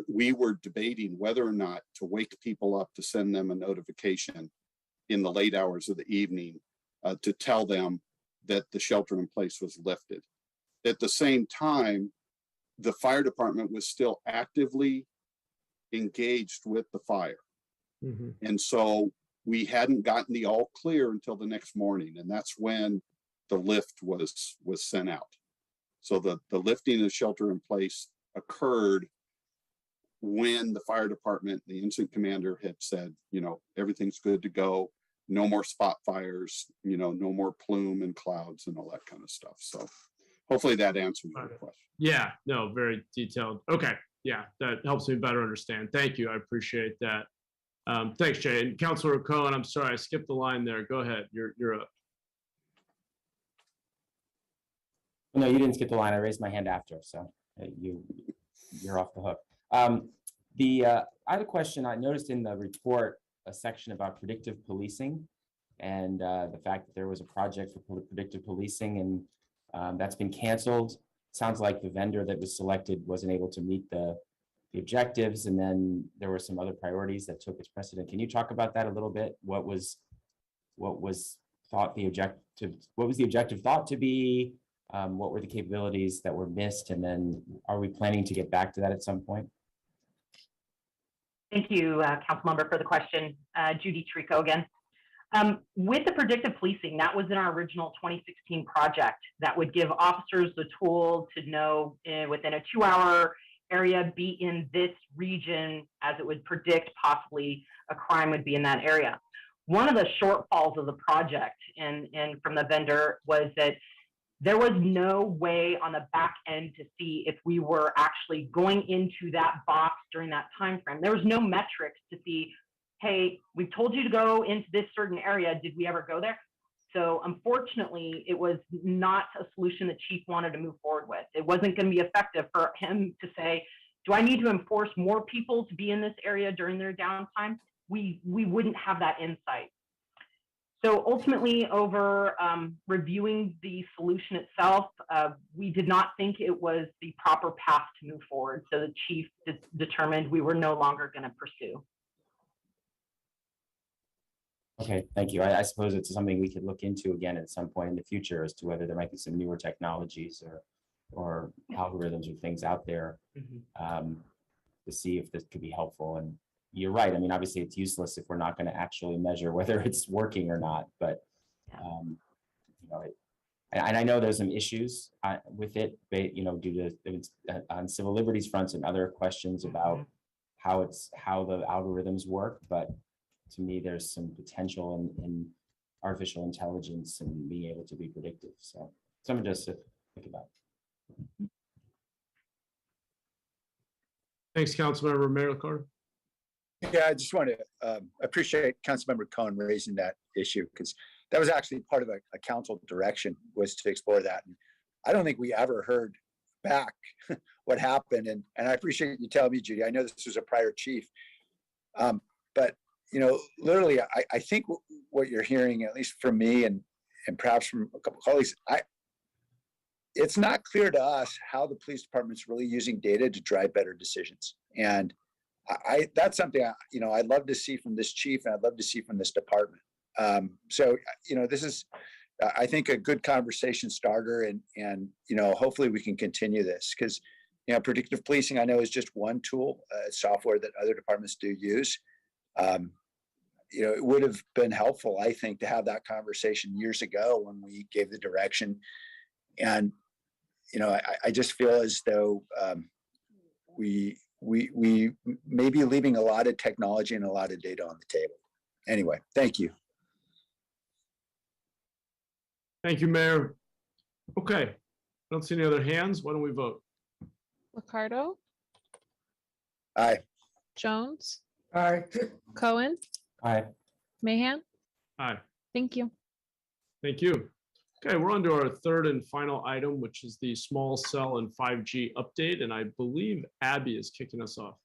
we were debating whether or not to wake people up to send them a notification in the late hours of the evening to tell them that the shelter in place was lifted. At the same time, the fire department was still actively engaged with the fire. Mhm. And so we hadn't gotten the all clear until the next morning. And that's when the lift was sent out. So the lifting of shelter in place occurred when the fire department, the incident commander had said, you know, everything's good to go. No more spot fires, you know, no more plume and clouds and all that kind of stuff. So hopefully that answers your question. Yeah, no, very detailed. Okay, yeah, that helps me better understand. Thank you, I appreciate that. Thanks, Jay. And Councilor Cohen, I'm sorry, I skipped the line there. Go ahead, you're up. No, you didn't skip the line. I raised my hand after, so you're off the hook. I had a question. I noticed in the report a section about predictive policing and the fact that there was a project for predictive policing, and that's been canceled. Sounds like the vendor that was selected wasn't able to meet the objectives, and then there were some other priorities that took its precedent. Can you talk about that a little bit? What was the objective thought to be? What were the capabilities that were missed? And then are we planning to get back to that at some point? Thank you, Councilmember, for the question. Judy Trico again. With the predictive policing, that was in our original 2016 project that would give officers the tool to know within a 2-hour area, be in this region, as it would predict possibly a crime would be in that area. One of the shortfalls of the project and from the vendor was that there was no way on the back end to see if we were actually going into that box during that time frame. There was no metrics to see, hey, we've told you to go into this certain area. Did we ever go there? So unfortunately, it was not a solution that Chief wanted to move forward with. It wasn't going to be effective for him to say, do I need to enforce more people to be in this area during their downtime? We wouldn't have that insight. So ultimately, over reviewing the solution itself, we did not think it was the proper path to move forward. So the chief determined we were no longer going to pursue. Okay, thank you. I suppose it's something we could look into again at some point in the future as to whether there might be some newer technologies or algorithms or things out there to see if this could be helpful. And you're right. I mean, obviously it's useless if we're not going to actually measure whether it's working or not, but you know, and I know there's some issues with it, you know, due to on civil liberties fronts and other questions about how the algorithms work. But to me, there's some potential in artificial intelligence and being able to be predictive. So something just to think about. Thanks, Councilmember Mayor Liccardo. Yeah, I just want to appreciate Councilmember Cohen raising that issue, because that was actually part of a council direction, was to explore that. And I don't think we ever heard back what happened. And I appreciate you telling me, Judy. I know this was a prior chief, but you know, literally, I think what you're hearing, at least from me and perhaps from a couple of colleagues, it's not clear to us how the police department's really using data to drive better decisions. And that's something you know, I'd love to see from this chief, and I'd love to see from this department. So you know, this is, I think, a good conversation starter, and you know, hopefully we can continue this, because you know, predictive policing, I know, is just one tool, software that other departments do use. You know, it would have been helpful, I think, to have that conversation years ago when we gave the direction. And you know, I just feel as though we may be leaving a lot of technology and a lot of data on the table. Anyway, thank you. Thank you, Mayor. Okay, I don't see any other hands. Why don't we vote? Liccardo, Aye. Jones, Aye. Cohen, Aye. Mahan. Aye. Thank you. Thank you. Okay, we're on to our third and final item, which is the small cell and 5G update. And I believe Abby is kicking us off.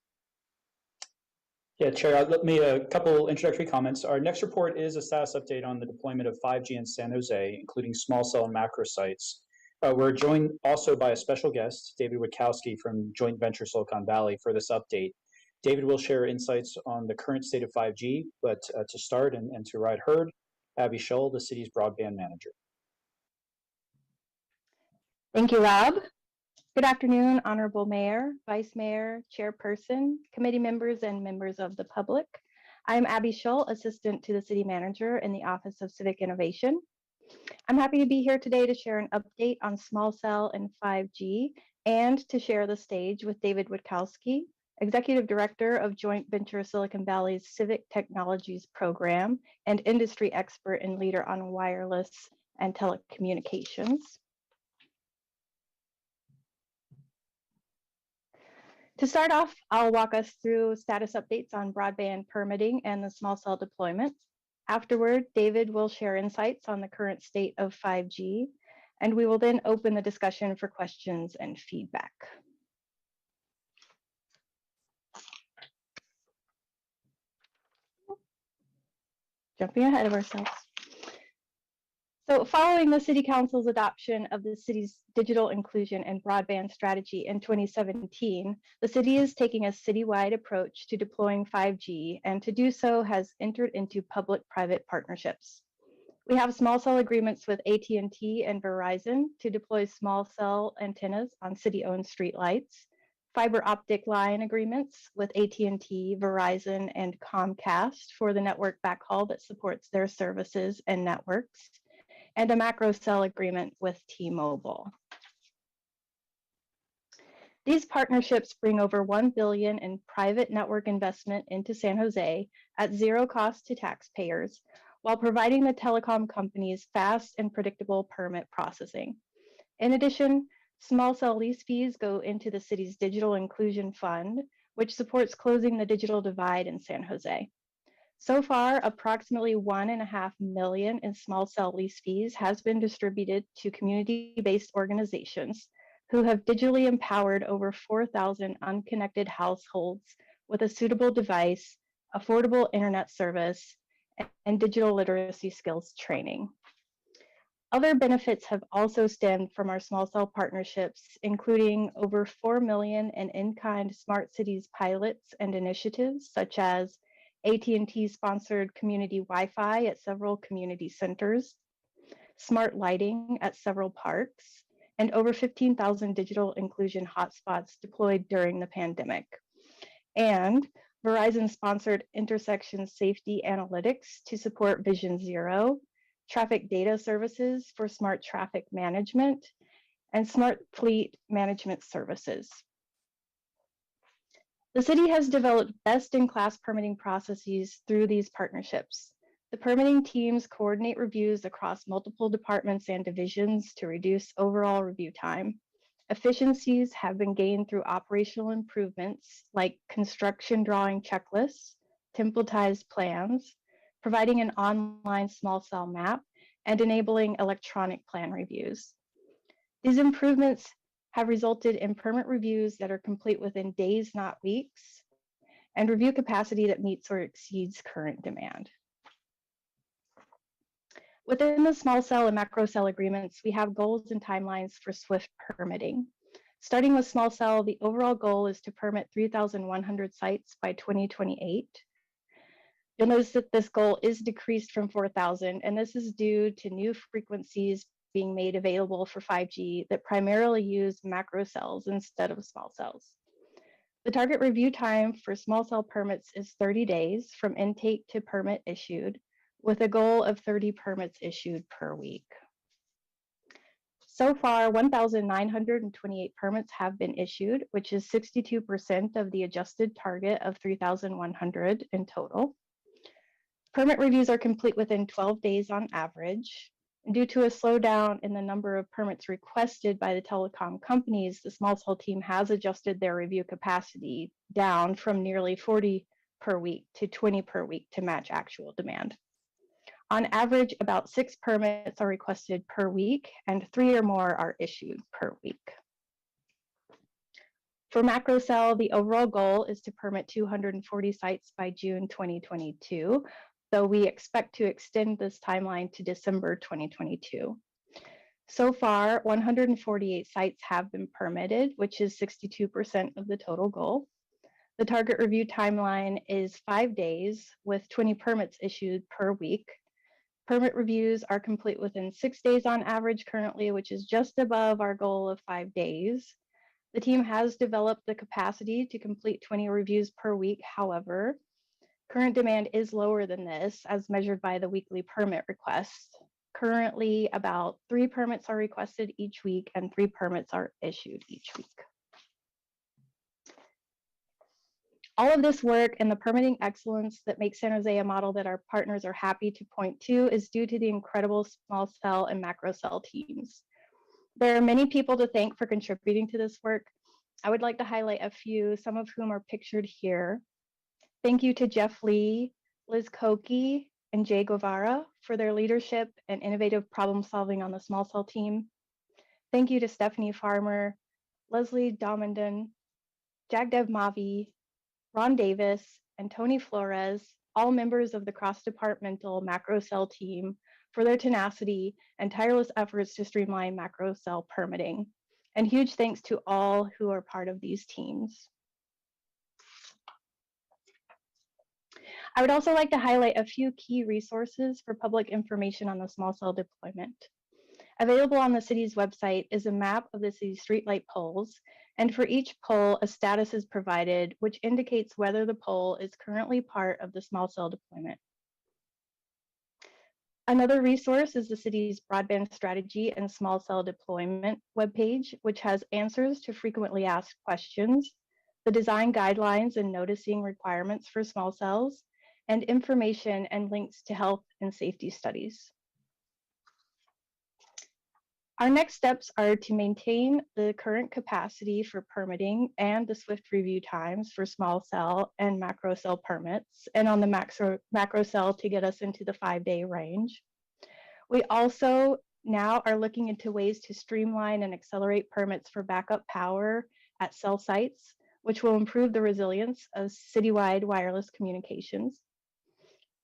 Yeah, Chair, let me a couple introductory comments. Our next report is a status update on the deployment of 5G in San Jose, including small cell and macro sites. We're joined also by a special guest, David Witkowski from Joint Venture Silicon Valley, for this update. David will share insights on the current state of 5G, but to start and to ride herd, Abby Shull, the city's broadband manager. Thank you, Rob. Good afternoon, Honorable Mayor, Vice Mayor, Chairperson, committee members, and members of the public. I'm Abby Shull, Assistant to the City Manager in the Office of Civic Innovation. I'm happy to be here today to share an update on small cell and 5G and to share the stage with David Witkowski, Executive Director of Joint Venture Silicon Valley's Civic Technologies Program and industry expert and leader on wireless and telecommunications. To start off, I'll walk us through status updates on broadband permitting and the small cell deployment. Afterward, David will share insights on the current state of 5G, and we will then open the discussion for questions and feedback. Jumping ahead of ourselves. So following the City Council's adoption of the city's digital inclusion and broadband strategy in 2017, the city is taking a citywide approach to deploying 5G, and to do so has entered into public-private partnerships. We have small cell agreements with AT&T and Verizon to deploy small cell antennas on city-owned streetlights, fiber optic line agreements with AT&T, Verizon, and Comcast for the network backhaul that supports their services and networks, and a macro cell agreement with T-Mobile. These partnerships bring over $1 billion in private network investment into San Jose at zero cost to taxpayers, while providing the telecom companies fast and predictable permit processing. In addition, small cell lease fees go into the city's Digital Inclusion Fund, which supports closing the digital divide in San Jose. So far, approximately $1.5 million in small cell lease fees has been distributed to community-based organizations who have digitally empowered over 4,000 unconnected households with a suitable device, affordable internet service, and digital literacy skills training. Other benefits have also stemmed from our small cell partnerships, including over $4 million in in-kind smart cities pilots and initiatives, such as AT&T sponsored community Wi-Fi at several community centers, smart lighting at several parks, and over 15,000 digital inclusion hotspots deployed during the pandemic. And Verizon sponsored intersection safety analytics to support Vision Zero, traffic data services for smart traffic management, and smart fleet management services. The city has developed best-in-class permitting processes through these partnerships. The permitting teams coordinate reviews across multiple departments and divisions to reduce overall review time. Efficiencies have been gained through operational improvements like construction drawing checklists, templatized plans, providing an online small cell map, and enabling electronic plan reviews. These improvements have resulted in permit reviews that are complete within days, not weeks, and review capacity that meets or exceeds current demand. Within the small cell and macro cell agreements, we have goals and timelines for swift permitting. Starting with small cell, the overall goal is to permit 3,100 sites by 2028. You'll notice that this goal is decreased from 4,000, and this is due to new frequencies being made available for 5G that primarily use macro cells instead of small cells. The target review time for small cell permits is 30 days from intake to permit issued, with a goal of 30 permits issued per week. So far, 1,928 permits have been issued, which is 62% of the adjusted target of 3,100 in total. Permit reviews are complete within 12 days on average. Due to a slowdown in the number of permits requested by the telecom companies, the small cell team has adjusted their review capacity down from nearly 40 per week to 20 per week to match actual demand. On average, about 6 permits are requested per week, and 3 or more are issued per week. For macro cell, the overall goal is to permit 240 sites by June 2022, though we expect to extend this timeline to December 2022. So far, 148 sites have been permitted, which is 62% of the total goal. The target review timeline is 5 days, with 20 permits issued per week. Permit reviews are complete within 6 days on average currently, which is just above our goal of 5 days. The team has developed the capacity to complete 20 reviews per week. However, current demand is lower than this as measured by the weekly permit requests. Currently, about 3 permits are requested each week and 3 permits are issued each week. All of this work and the permitting excellence that makes San Jose a model that our partners are happy to point to is due to the incredible small cell and macro cell teams. There are many people to thank for contributing to this work. I would like to highlight a few, some of whom are pictured here. Thank you to Jeff Lee, Liz Koki, and Jay Guevara for their leadership and innovative problem solving on the small cell team. Thank you to Stephanie Farmer, Leslie Domindan, Jagdev Mavi, Ron Davis, and Tony Flores, all members of the cross-departmental macro cell team, for their tenacity and tireless efforts to streamline macro cell permitting. And huge thanks to all who are part of these teams. I would also like to highlight a few key resources for public information on the small cell deployment. Available on the city's website is a map of the city's streetlight poles, and for each pole, a status is provided, which indicates whether the pole is currently part of the small cell deployment. Another resource is the city's broadband strategy and small cell deployment webpage, which has answers to frequently asked questions, the design guidelines and noticing requirements for small cells, and information and links to health and safety studies. Our next steps are to maintain the current capacity for permitting and the swift review times for small cell and macro cell permits, and on the macro cell to get us into the 5-day range. We also now are looking into ways to streamline and accelerate permits for backup power at cell sites, which will improve the resilience of citywide wireless communications.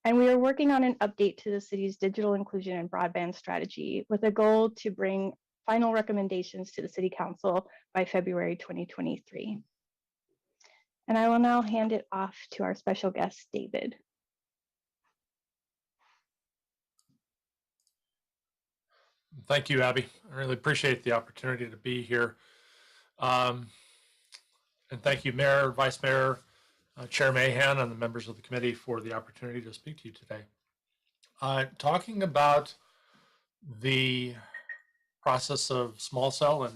And we are working on an update to the city's digital inclusion and broadband strategy with a goal to bring final recommendations to the City Council by February 2023. And I will now hand it off to our special guest, David. Thank you, Abby. I really appreciate the opportunity to be here. And thank you, Mayor, Vice Mayor, Chair Mahan, and the members of the committee for the opportunity to speak to you today. Talking about the process of small cell and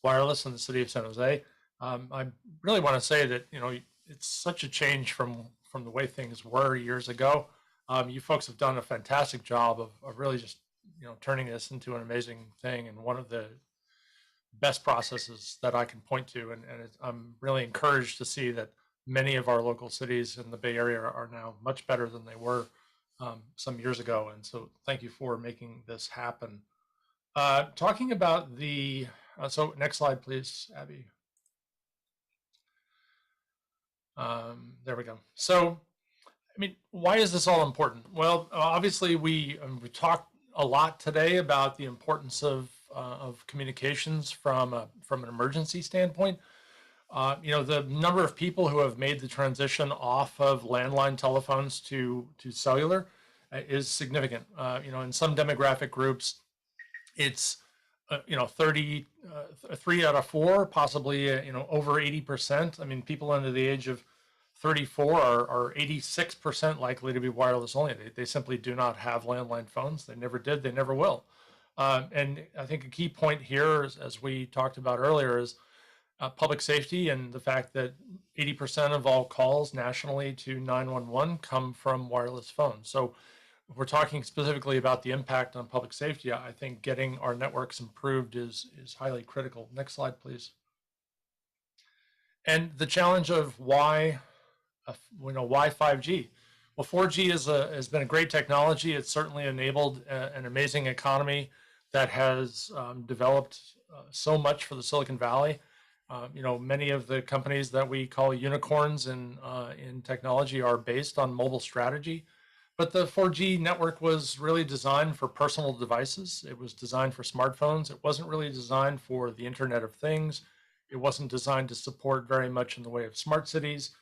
wireless in the city of San Jose, I really want to say that, you know, it's such a change from the way things were years ago. You folks have done a fantastic job of really just, you know, turning this into an amazing thing, and one of the best processes that I can point to. And I'm really encouraged to see that many of our local cities in the Bay Area are now much better than they were some years ago. And so thank you for making this happen. Talking about the, so next slide, please, Abby. There we go. So, I mean, why is this all important? Well, obviously we talked a lot today about the importance of communications from an emergency standpoint. You know, the number of people who have made the transition off of landline telephones to cellular is significant. You know, in some demographic groups, it's you know, 3 out of 4, possibly you know, over 80%. I mean, people under the age of 34 are 86% likely to be wireless only. They simply do not have landline phones. They never did. They never will. And I think a key point here, as we talked about earlier, is public safety and the fact that 80% of all calls nationally to 911 come from wireless phones. So if we're talking specifically about the impact on public safety, I think getting our networks improved is highly critical. Next slide, please. And the challenge of why 5G? Well, 4G has been a great technology. It's certainly enabled an amazing economy that has developed so much for the Silicon Valley. Many of the companies that we call unicorns in technology are based on mobile strategy. But the 4G network was really designed for personal devices. It was designed for smartphones. It wasn't really designed for the Internet of Things. It wasn't designed to support very much in the way of smart cities.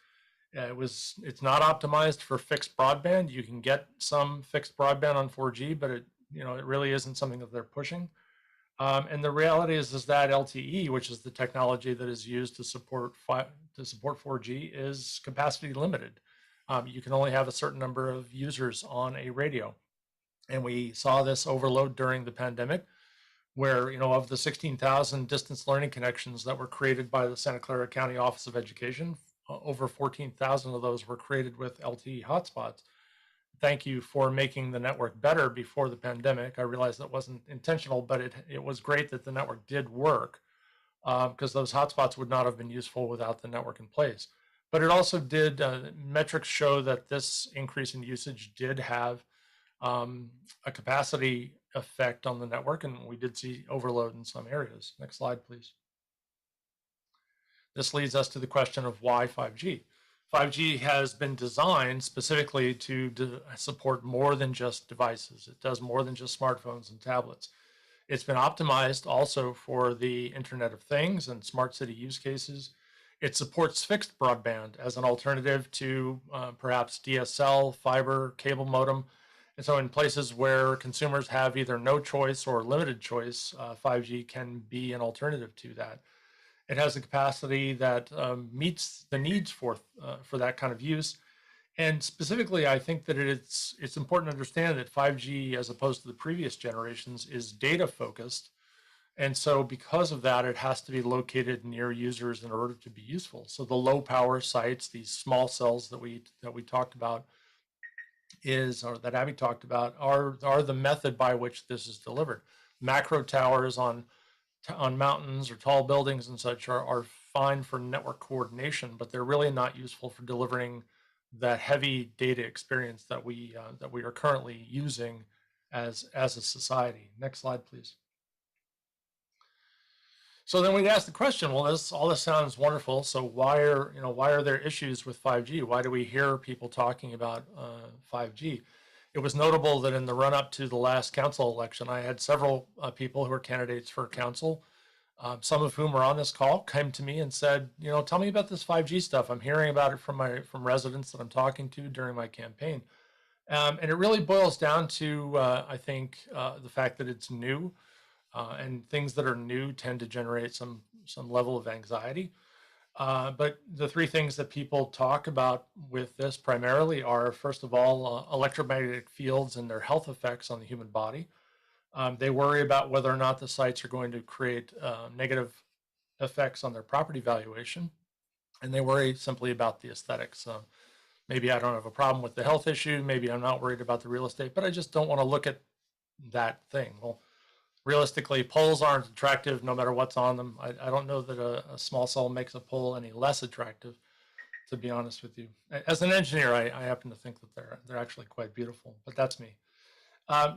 It's not optimized for fixed broadband. You can get some fixed broadband on 4G, but it really isn't something that they're pushing. And the reality is that LTE, which is the technology that is used to support 4G, is capacity limited. You can only have a certain number of users on a radio. And we saw this overload during the pandemic, where, of the 16,000 distance learning connections that were created by the Santa Clara County Office of Education, over 14,000 of those were created with LTE hotspots. Thank you for making the network better before the pandemic. I realize that wasn't intentional, but it was great that the network did work, because those hotspots would not have been useful without the network in place. But it also did, metrics show that this increase in usage did have a capacity effect on the network, and we did see overload in some areas. Next slide, please. This leads us to the question of why 5G. 5G has been designed specifically to support more than just devices. It does more than just smartphones and tablets. It's been optimized also for the Internet of Things and smart city use cases. It supports fixed broadband as an alternative to perhaps DSL, fiber, cable modem. And so in places where consumers have either no choice or limited choice, 5G can be an alternative to that. It has a capacity that meets the needs for that kind of use. And specifically, I think that it's important to understand that 5G, as opposed to the previous generations, is data focused. And so because of that, it has to be located near users in order to be useful. So the low power sites, these small cells that we talked about, or that Abby talked about, are the method by which this is delivered. Macro towers on mountains or tall buildings and such are fine for network coordination, but they're really not useful for delivering that heavy data experience that we are currently using as a society. Next slide, please. So then we'd ask the question, well, all this sounds wonderful. So why are there issues with 5G? Why do we hear people talking about 5G? It was notable that in the run-up to the last council election, I had several people who were candidates for council, some of whom are on this call, came to me and said, tell me about this 5G stuff. I'm hearing about it from residents that I'm talking to during my campaign. And it really boils down to, I think, the fact that it's new. And things that are new tend to generate some level of anxiety. But the three things that people talk about with this primarily are, first of all, electromagnetic fields and their health effects on the human body. They worry about whether or not the sites are going to create negative effects on their property valuation. And they worry simply about the aesthetics. Maybe I don't have a problem with the health issue. Maybe I'm not worried about the real estate, but I just don't want to look at that thing. Well, realistically, poles aren't attractive no matter what's on them. I don't know that a small cell makes a pole any less attractive, to be honest with you. As an engineer, I happen to think that they're actually quite beautiful, but that's me.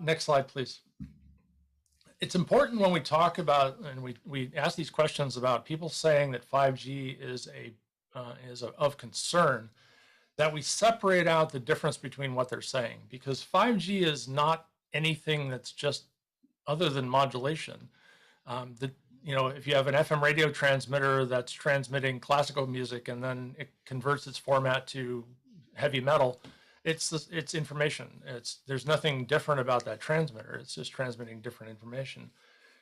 Next slide, please. It's important when we talk about, and we ask these questions about people saying that 5G is of concern, that we separate out the difference between what they're saying, because 5G is not anything that's just other than modulation. If you have an FM radio transmitter that's transmitting classical music and then it converts its format to heavy metal, it's information. There's nothing different about that transmitter. It's just transmitting different information.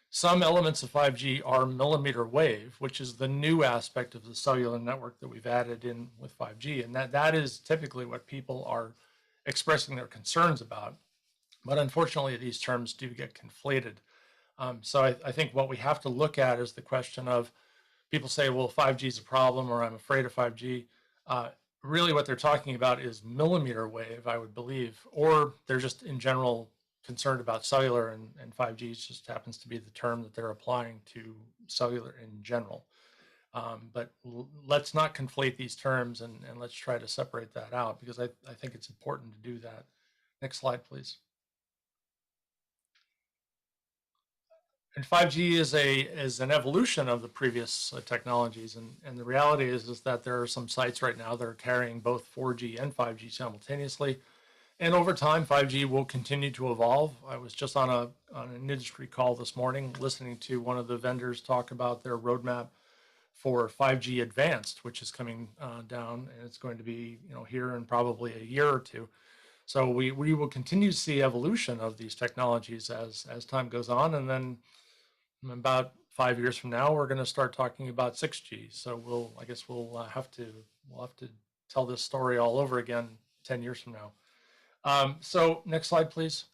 Some elements of 5G are millimeter wave, which is the new aspect of the cellular network that we've added in with 5G. And that is typically what people are expressing their concerns about. But unfortunately, these terms do get conflated. So I think what we have to look at is the question of, people say, well, 5G is a problem, or I'm afraid of 5G. Really what they're talking about is millimeter wave, I would believe, or they're just in general concerned about cellular, and 5G just happens to be the term that they're applying to cellular in general. But let's not conflate these terms, and let's try to separate that out, because I think it's important to do that. Next slide, please. And 5G is an evolution of the previous technologies, and the reality is that there are some sites right now that are carrying both 4G and 5G simultaneously. And over time, 5G will continue to evolve. I was just on an industry call this morning, listening to one of the vendors talk about their roadmap for 5G Advanced, which is coming down, and it's going to be here in probably a year or two. So we will continue to see evolution of these technologies as time goes on, and then about 5 years from now, we're going to start talking about 6G. So I guess we'll have to tell this story all over again 10 years from now. So next slide, please.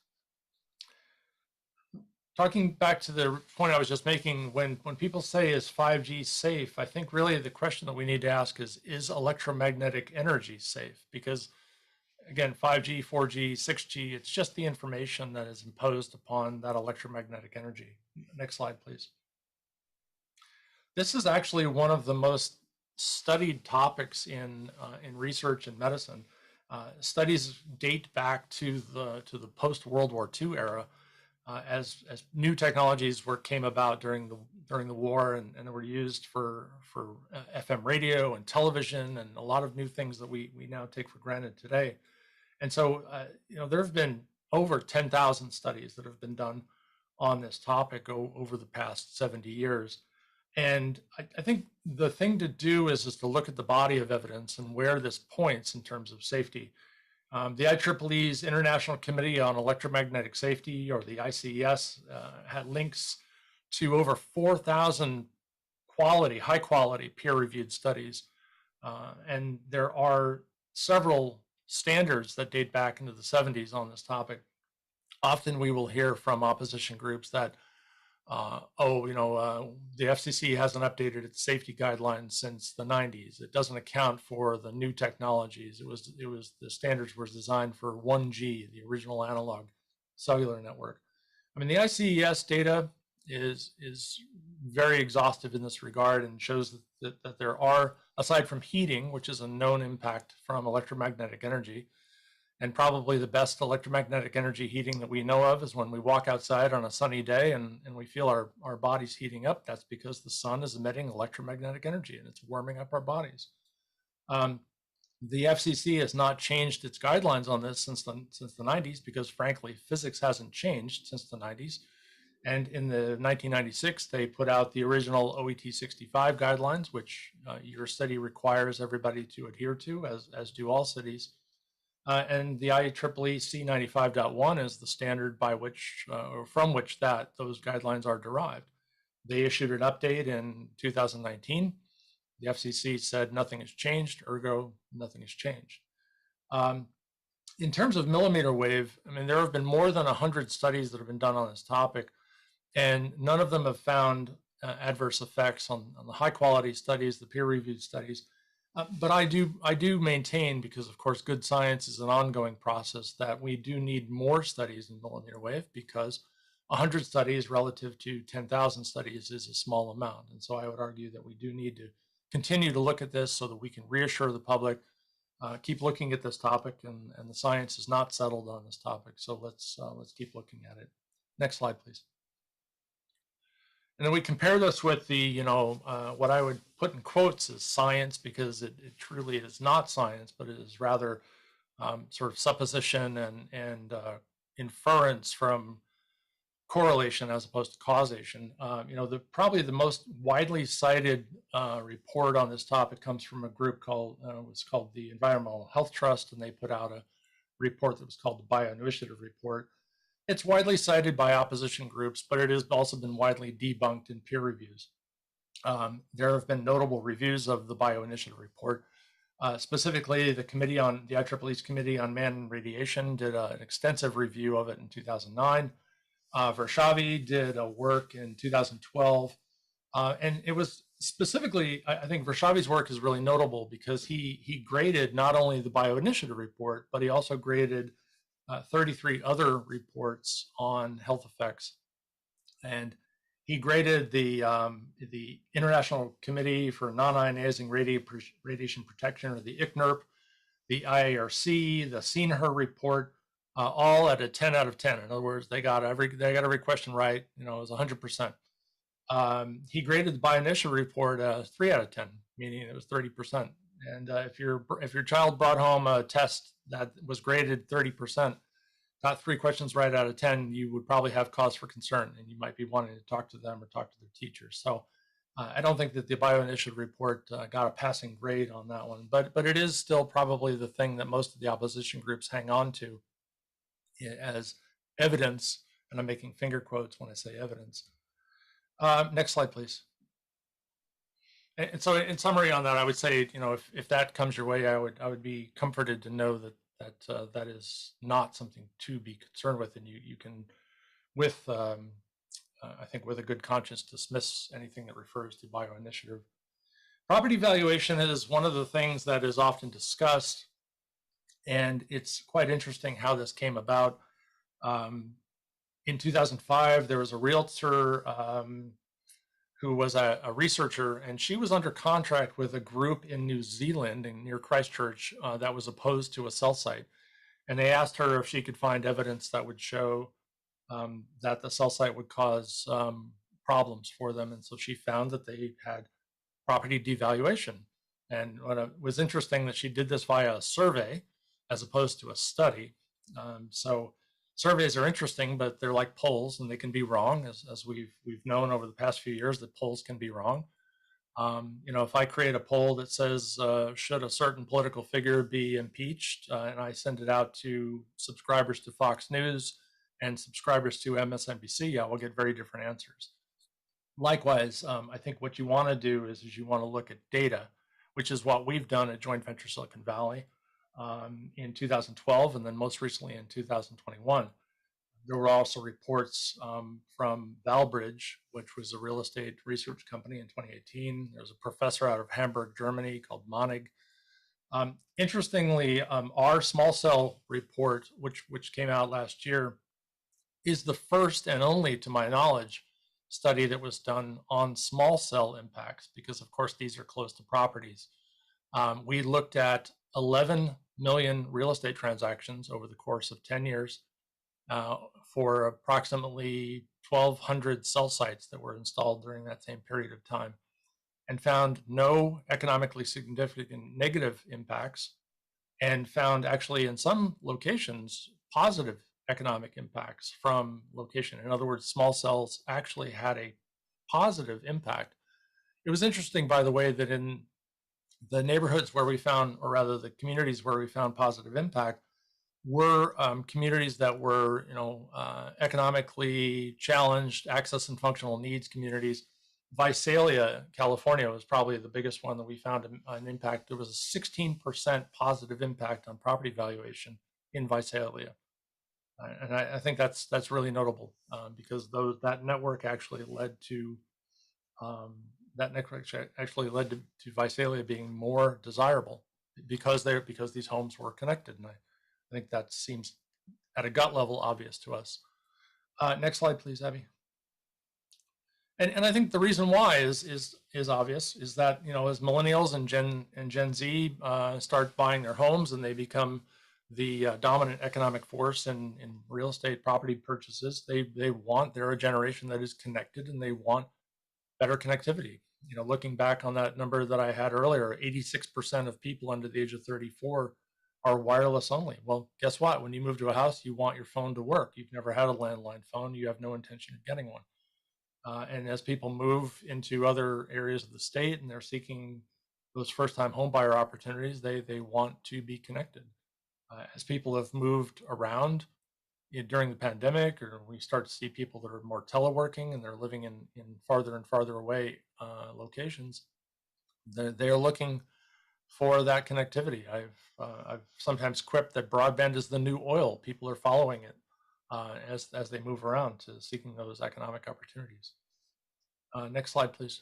Talking back to the point I was just making, when people say, is 5G safe, I think really the question that we need to ask is electromagnetic energy safe? Because again, 5G, 4G, 6G, it's just the information that is imposed upon that electromagnetic energy. Next slide, please. This is actually one of the most studied topics in research in medicine. Studies date back to the post-World War II era, as new technologies came about during the war, and were used for FM radio and television and a lot of new things that we now take for granted today. And so there have been over 10,000 studies that have been done on this topic over the past 70 years. And I think the thing to do is to look at the body of evidence and where this points in terms of safety. The IEEE's International Committee on Electromagnetic Safety, or the ICES, had links to over 4,000 high quality peer-reviewed studies. And there are several standards that date back into the 70s on this topic. Often we will hear from opposition groups that, the FCC hasn't updated its safety guidelines since the 90s. It doesn't account for the new technologies. It was the standards were designed for 1G, the original analog cellular network. I mean, the ICES data is very exhaustive in this regard, and shows that there are, aside from heating, which is a known impact from electromagnetic energy, and probably the best electromagnetic energy heating that we know of is when we walk outside on a sunny day and we feel our bodies heating up. That's because the sun is emitting electromagnetic energy and it's warming up our bodies. The FCC has not changed its guidelines on this since the 90s, because frankly, physics hasn't changed since the 90s. And in the 1996, they put out the original OET 65 guidelines, which your city requires everybody to adhere to, as do all cities. And the IEEE C95.1 is the standard by which, or from which those guidelines are derived. They issued an update in 2019. The FCC said nothing has changed, ergo nothing has changed. In terms of millimeter wave, I mean, there have been more than 100 studies that have been done on this topic, and none of them have found adverse effects on the high quality studies, the peer-reviewed studies. But I do maintain, because of course good science is an ongoing process, that we do need more studies in millimeter wave, because 100 studies relative to 10,000 studies is a small amount. And so I would argue that we do need to continue to look at this so that we can reassure the public, keep looking at this topic, and the science is not settled on this topic. So let's keep looking at it. Next slide, please. And then we compare this with the, what I would put in quotes as science, because it truly is not science, but it is rather sort of supposition and inference from correlation as opposed to causation. Probably the most widely cited report on this topic comes from a group called the Environmental Health Trust, and they put out a report that was called the Bioinitiative report. It's widely cited by opposition groups, but it has also been widely debunked in peer reviews. There have been notable reviews of the Bioinitiative report. Specifically, the IEEE's Committee on Man and Radiation did an extensive review of it in 2009. Varshavy did a work in 2012. And it was specifically, I think Varshavy's work is really notable because he graded not only the Bioinitiative report, but he also graded 33 other reports on health effects. And he graded the International Committee for Non-Ionizing Radiation Protection, or the ICNIRP, the IARC, the SENHR report. all at a 10 out of 10. In other words, they got every question right. You know, it was 100%. He graded the Bioinitiative report 3 out of 10, meaning it was 30%. And if your child brought home a test that was graded 30%, got 3 questions right out of 10, you would probably have cause for concern, and you might be wanting to talk to them or talk to their teachers. So I don't think that the Bioinitiative report got a passing grade on that one, but it is still probably the thing that most of the opposition groups hang on to as evidence, and I'm making finger quotes when I say evidence. Next slide, please. And so in summary on that, I would say, you know, if that comes your way, I would be comforted to know that that is not something to be concerned with, and you can, with I think with a good conscience, dismiss anything that refers to Bioinitiative. Property valuation is one of the things that is often discussed, and it's quite interesting how this came about. In 2005, there was a realtor who was a researcher, and she was under contract with a group in New Zealand near Christchurch that was opposed to a cell site. And they asked her if she could find evidence that would show that the cell site would cause problems for them. And so she found that they had property devaluation. And what was interesting that she did this via a survey as opposed to a study. So surveys are interesting, but they're like polls, and they can be wrong, as we've known over the past few years that polls can be wrong. You know, if I create a poll that says, should a certain political figure be impeached, and I send it out to subscribers to Fox News and subscribers to MSNBC, I will get very different answers. Likewise, I think what you want to do is you want to look at data, which is what we've done at Joint Venture Silicon Valley in 2012, and then most recently in 2021. There were also reports from Valbridge, which was a real estate research company in 2018. There's a professor out of Hamburg, Germany called Monig. Interestingly, our small cell report, which came out last year, is the first and only, to my knowledge, study that was done on small cell impacts, because of course these are close to properties. We looked at 11 million real estate transactions over the course of 10 years for approximately 1,200 cell sites that were installed during that same period of time, and found no economically significant negative impacts, and found actually in some locations positive economic impacts from location. In other words, small cells actually had a positive impact. It was interesting, by the way, that in the neighborhoods where we found, or rather the communities where we found positive impact, were communities that were, you know, economically challenged, access and functional needs communities. Visalia, California, was probably the biggest one that we found an impact. There was a 16% positive impact on property valuation in Visalia. And I think that's really notable because that network actually led to Visalia being more desirable because these homes were connected. And I think that seems at a gut level obvious to us. Next slide, please, Abby. And I think the reason why is obvious, is that, you know, as millennials and Gen Z start buying their homes and they become the dominant economic force in real estate property purchases, they're a generation that is connected, and they want better connectivity. You know, looking back on that number that I had earlier, 86% of people under the age of 34 are wireless only. Well, guess what? When you move to a house, you want your phone to work. You've never had a landline phone. You have no intention of getting one. And as people move into other areas of the state and they're seeking those first-time homebuyer opportunities, they want to be connected. As people have moved around during the pandemic, or we start to see people that are more teleworking and they're living in farther and farther away locations, they're looking for that connectivity. I've sometimes quipped that broadband is the new oil. People are following it as they move around to seeking those economic opportunities. Next slide, please.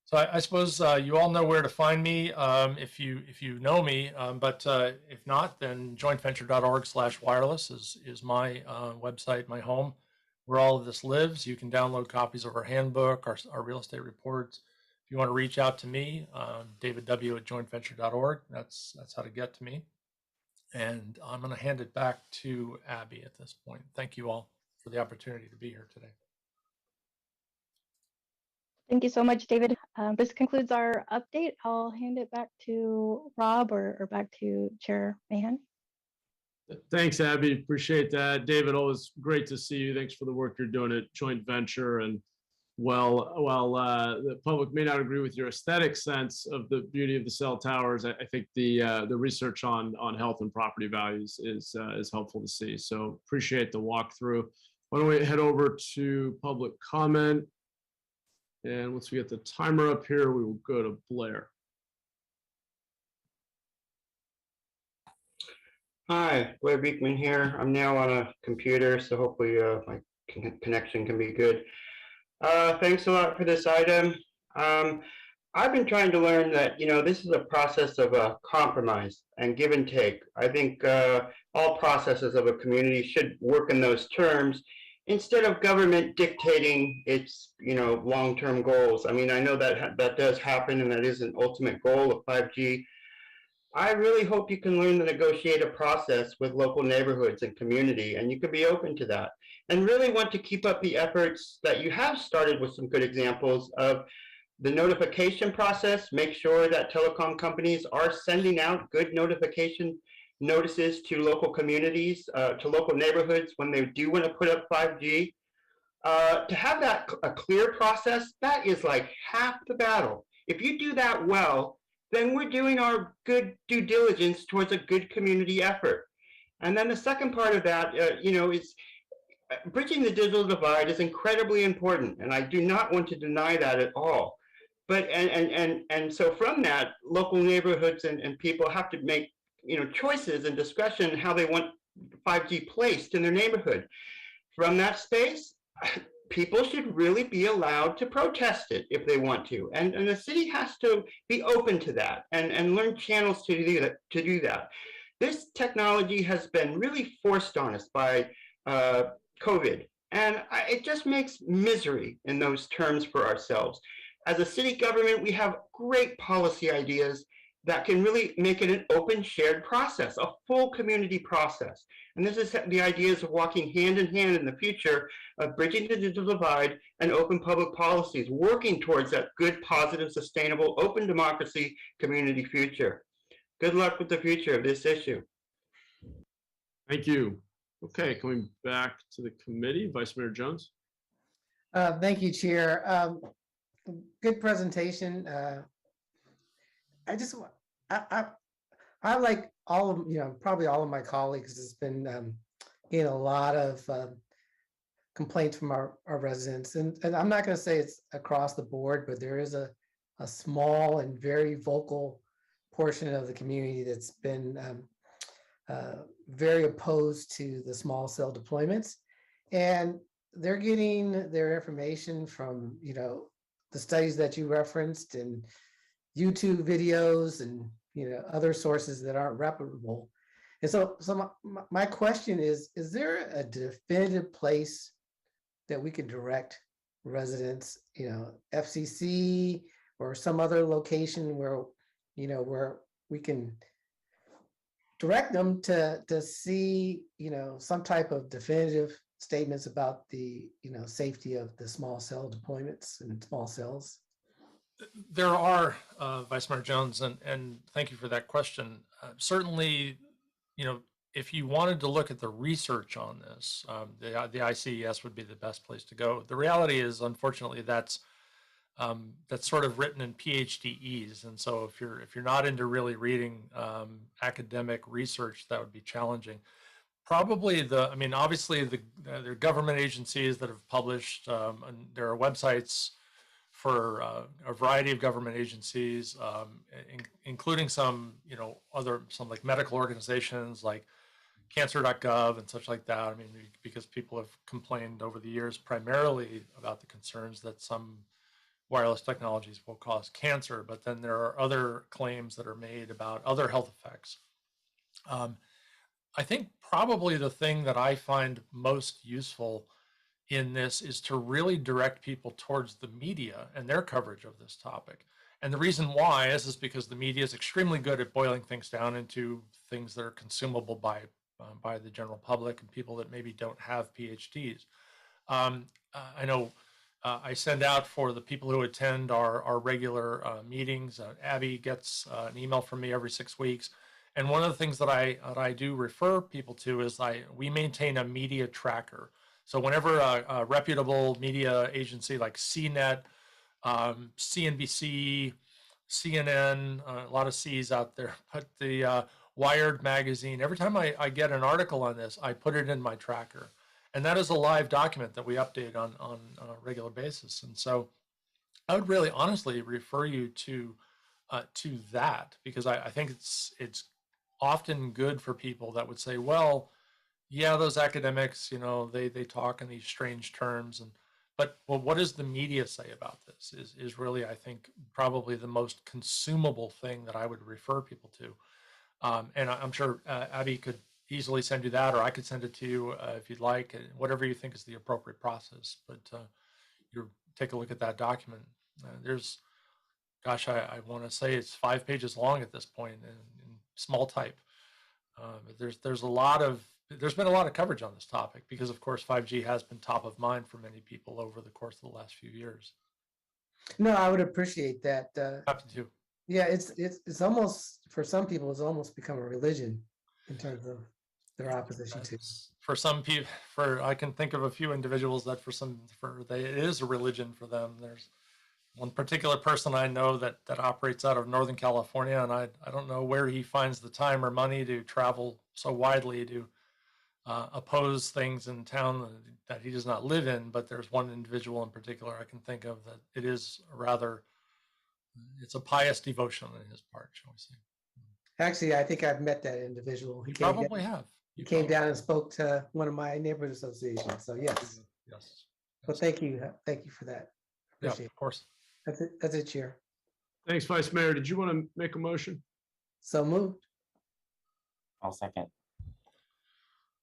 So I suppose you all know where to find me if you know me, but if not, then jointventure.org/wireless is my website, my home, where all of this lives. You can download copies of our handbook, our real estate reports. If you want to reach out to me, davidw@jointventure.org, that's how to get to me. And I'm going to hand it back to Abby at this point. Thank you all for the opportunity to be here today. Thank you so much, David. This concludes our update. I'll hand it back to Rob or back to Chair Mahan. Thanks, Abby. Appreciate that. David, always great to see you. Thanks for the work you're doing at Joint Venture. And while the public may not agree with your aesthetic sense of the beauty of the cell towers, I think the research on health and property values is helpful to see. So appreciate the walkthrough. Why don't we head over to public comment? And once we get the timer up here, we will go to Blair. Hi, Blair Beekman here. I'm now on a computer, so hopefully my connection can be good. Thanks a lot for this item. I've been trying to learn that, this is a process of compromise and give and take. I think all processes of a community should work in those terms instead of government dictating its, long-term goals. I mean, I know that that does happen and that is an ultimate goal of 5G. I really hope you can learn to negotiate a process with local neighborhoods and community, and you can be open to that. And really want to keep up the efforts that you have started with some good examples of the notification process. Make sure that telecom companies are sending out good notification notices to local communities, to local neighborhoods when they do want to put up 5G. To have that a clear process, that is like half the battle. If you do that well, then we're doing our good due diligence towards a good community effort. And then the second part of that, is bridging the digital divide is incredibly important, and I do not want to deny that at all. But and so from that, local neighborhoods and people have to make choices and discretion how they want 5G placed in their neighborhood. From that space, people should really be allowed to protest it if they want to. And the city has to be open to that and learn channels to do that. This technology has been really forced on us by COVID. And it just makes misery in those terms for ourselves. As a city government, we have great policy ideas that can really make it an open shared process, a full community process. And this is the ideas of walking hand in hand in the future of bridging the digital divide and open public policies, working towards that good, positive, sustainable, open democracy community future. Good luck with the future of this issue. Thank you. Okay, coming back to the committee, Vice Mayor Jones. Thank you, Chair. Good presentation. I like all of, probably all of my colleagues has been getting a lot of complaints from our residents. And I'm not going to say it's across the board, but there is a small and very vocal portion of the community that's been very opposed to the small cell deployments. And they're getting their information from, the studies that you referenced and YouTube videos and other sources that aren't reputable. And so my question is there a definitive place that we can direct residents, FCC or some other location where where we can direct them to see some type of definitive statements about the safety of the small cell deployments and small cells? There are, Vice Mayor Jones, and thank you for that question. Certainly, if you wanted to look at the research on this, the ICES would be the best place to go. The reality is, unfortunately, that's sort of written in PhDEs, and so if you're not into really reading academic research, that would be challenging. Probably obviously there are government agencies that have published, and there are websites for a variety of government agencies, including some, some like medical organizations like cancer.gov and such like that. Because people have complained over the years primarily about the concerns that some wireless technologies will cause cancer, but then there are other claims that are made about other health effects. I think probably the thing that I find most useful in this is to really direct people towards the media and their coverage of this topic. And the reason why is because the media is extremely good at boiling things down into things that are consumable by the general public and people that maybe don't have PhDs. I know I send out for the people who attend our regular meetings. Abby gets an email from me every 6 weeks. And one of the things that I do refer people to is we maintain a media tracker. So whenever a reputable media agency like CNET, CNBC, CNN, a lot of C's out there, but the Wired magazine, every time I get an article on this, I put it in my tracker. And that is a live document that we update on a regular basis. And so I would really honestly refer you to that, because I think it's often good for people that would say, well, yeah, those academics, they talk in these strange terms, but what does the media say about this is really, I think, probably the most consumable thing that I would refer people to. And I'm sure Abby could easily send you that, or I could send it to you if you'd like, whatever you think is the appropriate process. But you take a look at that document. Gosh, I want to say it's 5 pages long at this point in small type. There's been a lot of coverage on this topic because, of course, 5G has been top of mind for many people over the course of the last few years. No, I would appreciate that. Happy to. Yeah, it's almost, for some people, it's almost become a religion in terms of their opposition to. For some people, I can think of a few individuals that it is a religion for them. There's one particular person I know that operates out of Northern California, and I don't know where he finds the time or money to travel so widely to oppose things in town that he does not live in. But there's one individual in particular I can think of that it is it's a pious devotion on his part, shall we say. Actually, I think I've met that individual. You probably have. He came down and spoke to one of my neighborhood associations. So yes. Yes. Well, thank you for that. Yeah, of course. That's it, Chair. Thanks, Vice Mayor. Did you want to make a motion? So moved. I'll second.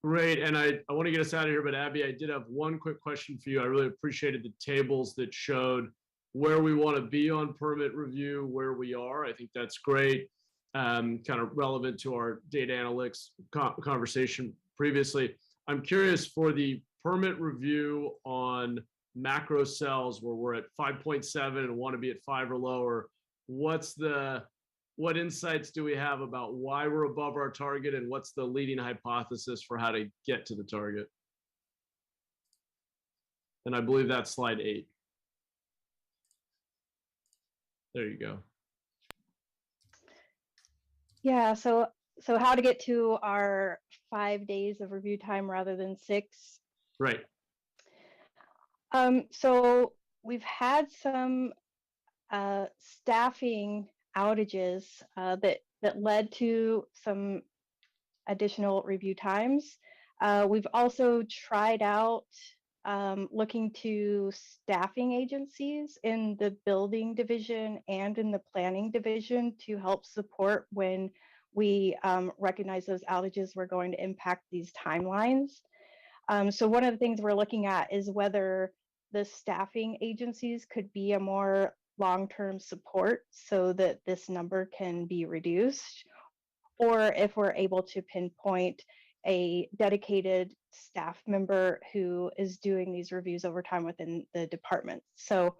Great, and I want to get us out of here, but Abby, I did have one quick question for you. I really appreciated the tables that showed where we want to be on permit review, where we are. I think that's great. Kind of relevant to our data analytics conversation previously. I'm curious for the permit review on macro cells where we're at 5.7 and want to be at 5 or lower. What insights do we have about why we're above our target, and what's the leading hypothesis for how to get to the target? And I believe that's slide 8. There you go. Yeah, so how to get to our 5 days of review time rather than 6? Right. So we've had some staffing outages that led to some additional review times. We've also tried out looking to staffing agencies in the building division and in the planning division to help support when we recognize those outages were going to impact these timelines. So one of the things we're looking at is whether the staffing agencies could be a more long-term support so that this number can be reduced, or if we're able to pinpoint a dedicated staff member who is doing these reviews over time within the department. So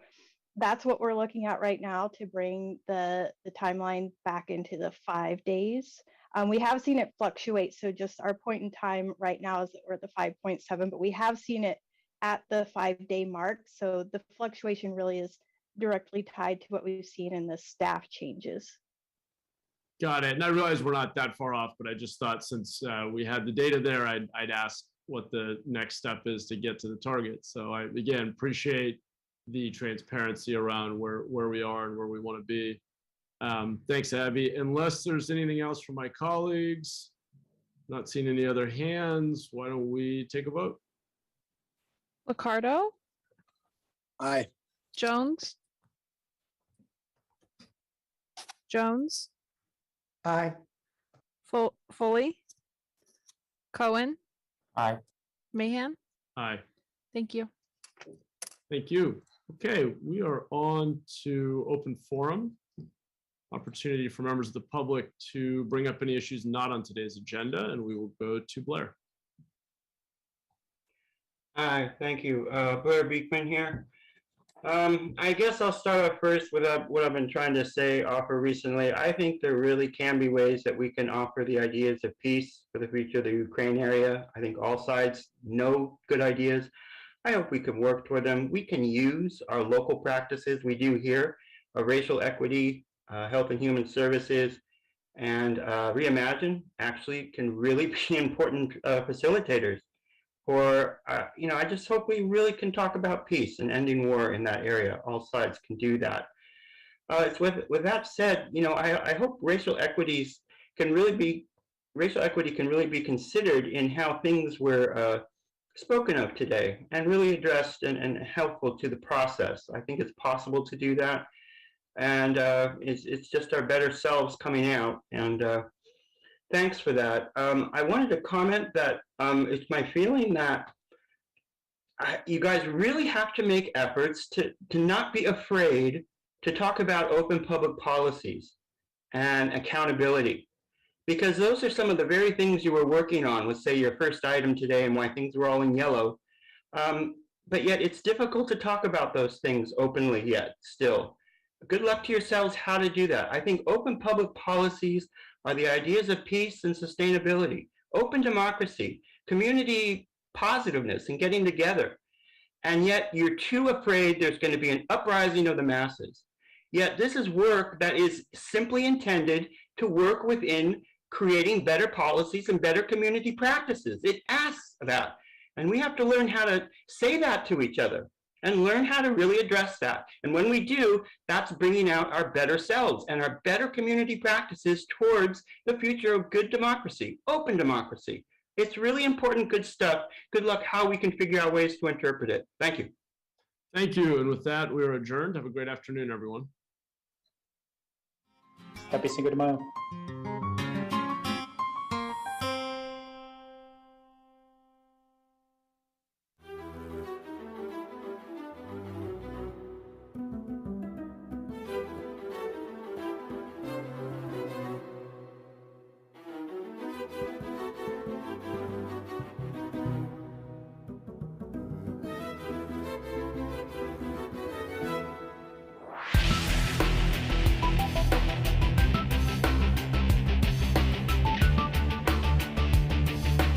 that's what we're looking at right now to bring the timeline back into the 5 days. We have seen it fluctuate. So just our point in time right now is that we're at the 5.7, but we have seen it at the 5-day mark. So the fluctuation really is directly tied to what we've seen in the staff changes. Got it. And I realize we're not that far off, but I just thought since we had the data there, I'd ask what the next step is to get to the target. So I, again, appreciate the transparency around where we are and where we want to be. Thanks, Abby. Unless there's anything else from my colleagues, not seeing any other hands, why don't we take a vote? Liccardo, Aye. Jones, Aye. Foley, Cohen, Aye. Mahan. Aye. Thank you. Thank you. Okay, we are on to open forum. opportunity for members of the public to bring up any issues not on today's agenda, and we will go to Blair. Hi, thank you. Blair Beekman here. I guess I'll start off first with what I've been trying to offer recently. I think there really can be ways that we can offer the ideas of peace for the future of the Ukraine area. I think all sides know good ideas. I hope we can work toward them. We can use our local practices we do here, racial equity, health and human services, and Reimagine actually can really be important facilitators. Or, I just hope we really can talk about peace and ending war in that area. All sides can do that. With that said, I hope racial equity can really be considered in how things were spoken of today and really addressed and helpful to the process. I think it's possible to do that. And it's just our better selves coming out. And thanks for that. I wanted to comment that it's my feeling that you guys really have to make efforts to not be afraid to talk about open public policies and accountability, because those are some of the very things you were working on with, say, your first item today and why things were all in yellow. But yet it's difficult to talk about those things openly yet still. Good luck to yourselves how to do that. I think open public policies are the ideas of peace and sustainability, open democracy, community positiveness and getting together. And yet you're too afraid there's going to be an uprising of the masses. Yet this is work that is simply intended to work within creating better policies and better community practices. It asks that. And we have to learn how to say that to each other and learn how to really address that. And when we do, that's bringing out our better selves and our better community practices towards the future of good democracy, open democracy. It's really important, good stuff. Good luck how we can figure out ways to interpret it. Thank you. Thank you. And with that, we are adjourned. Have a great afternoon, everyone. Happy Cinco de Mayo.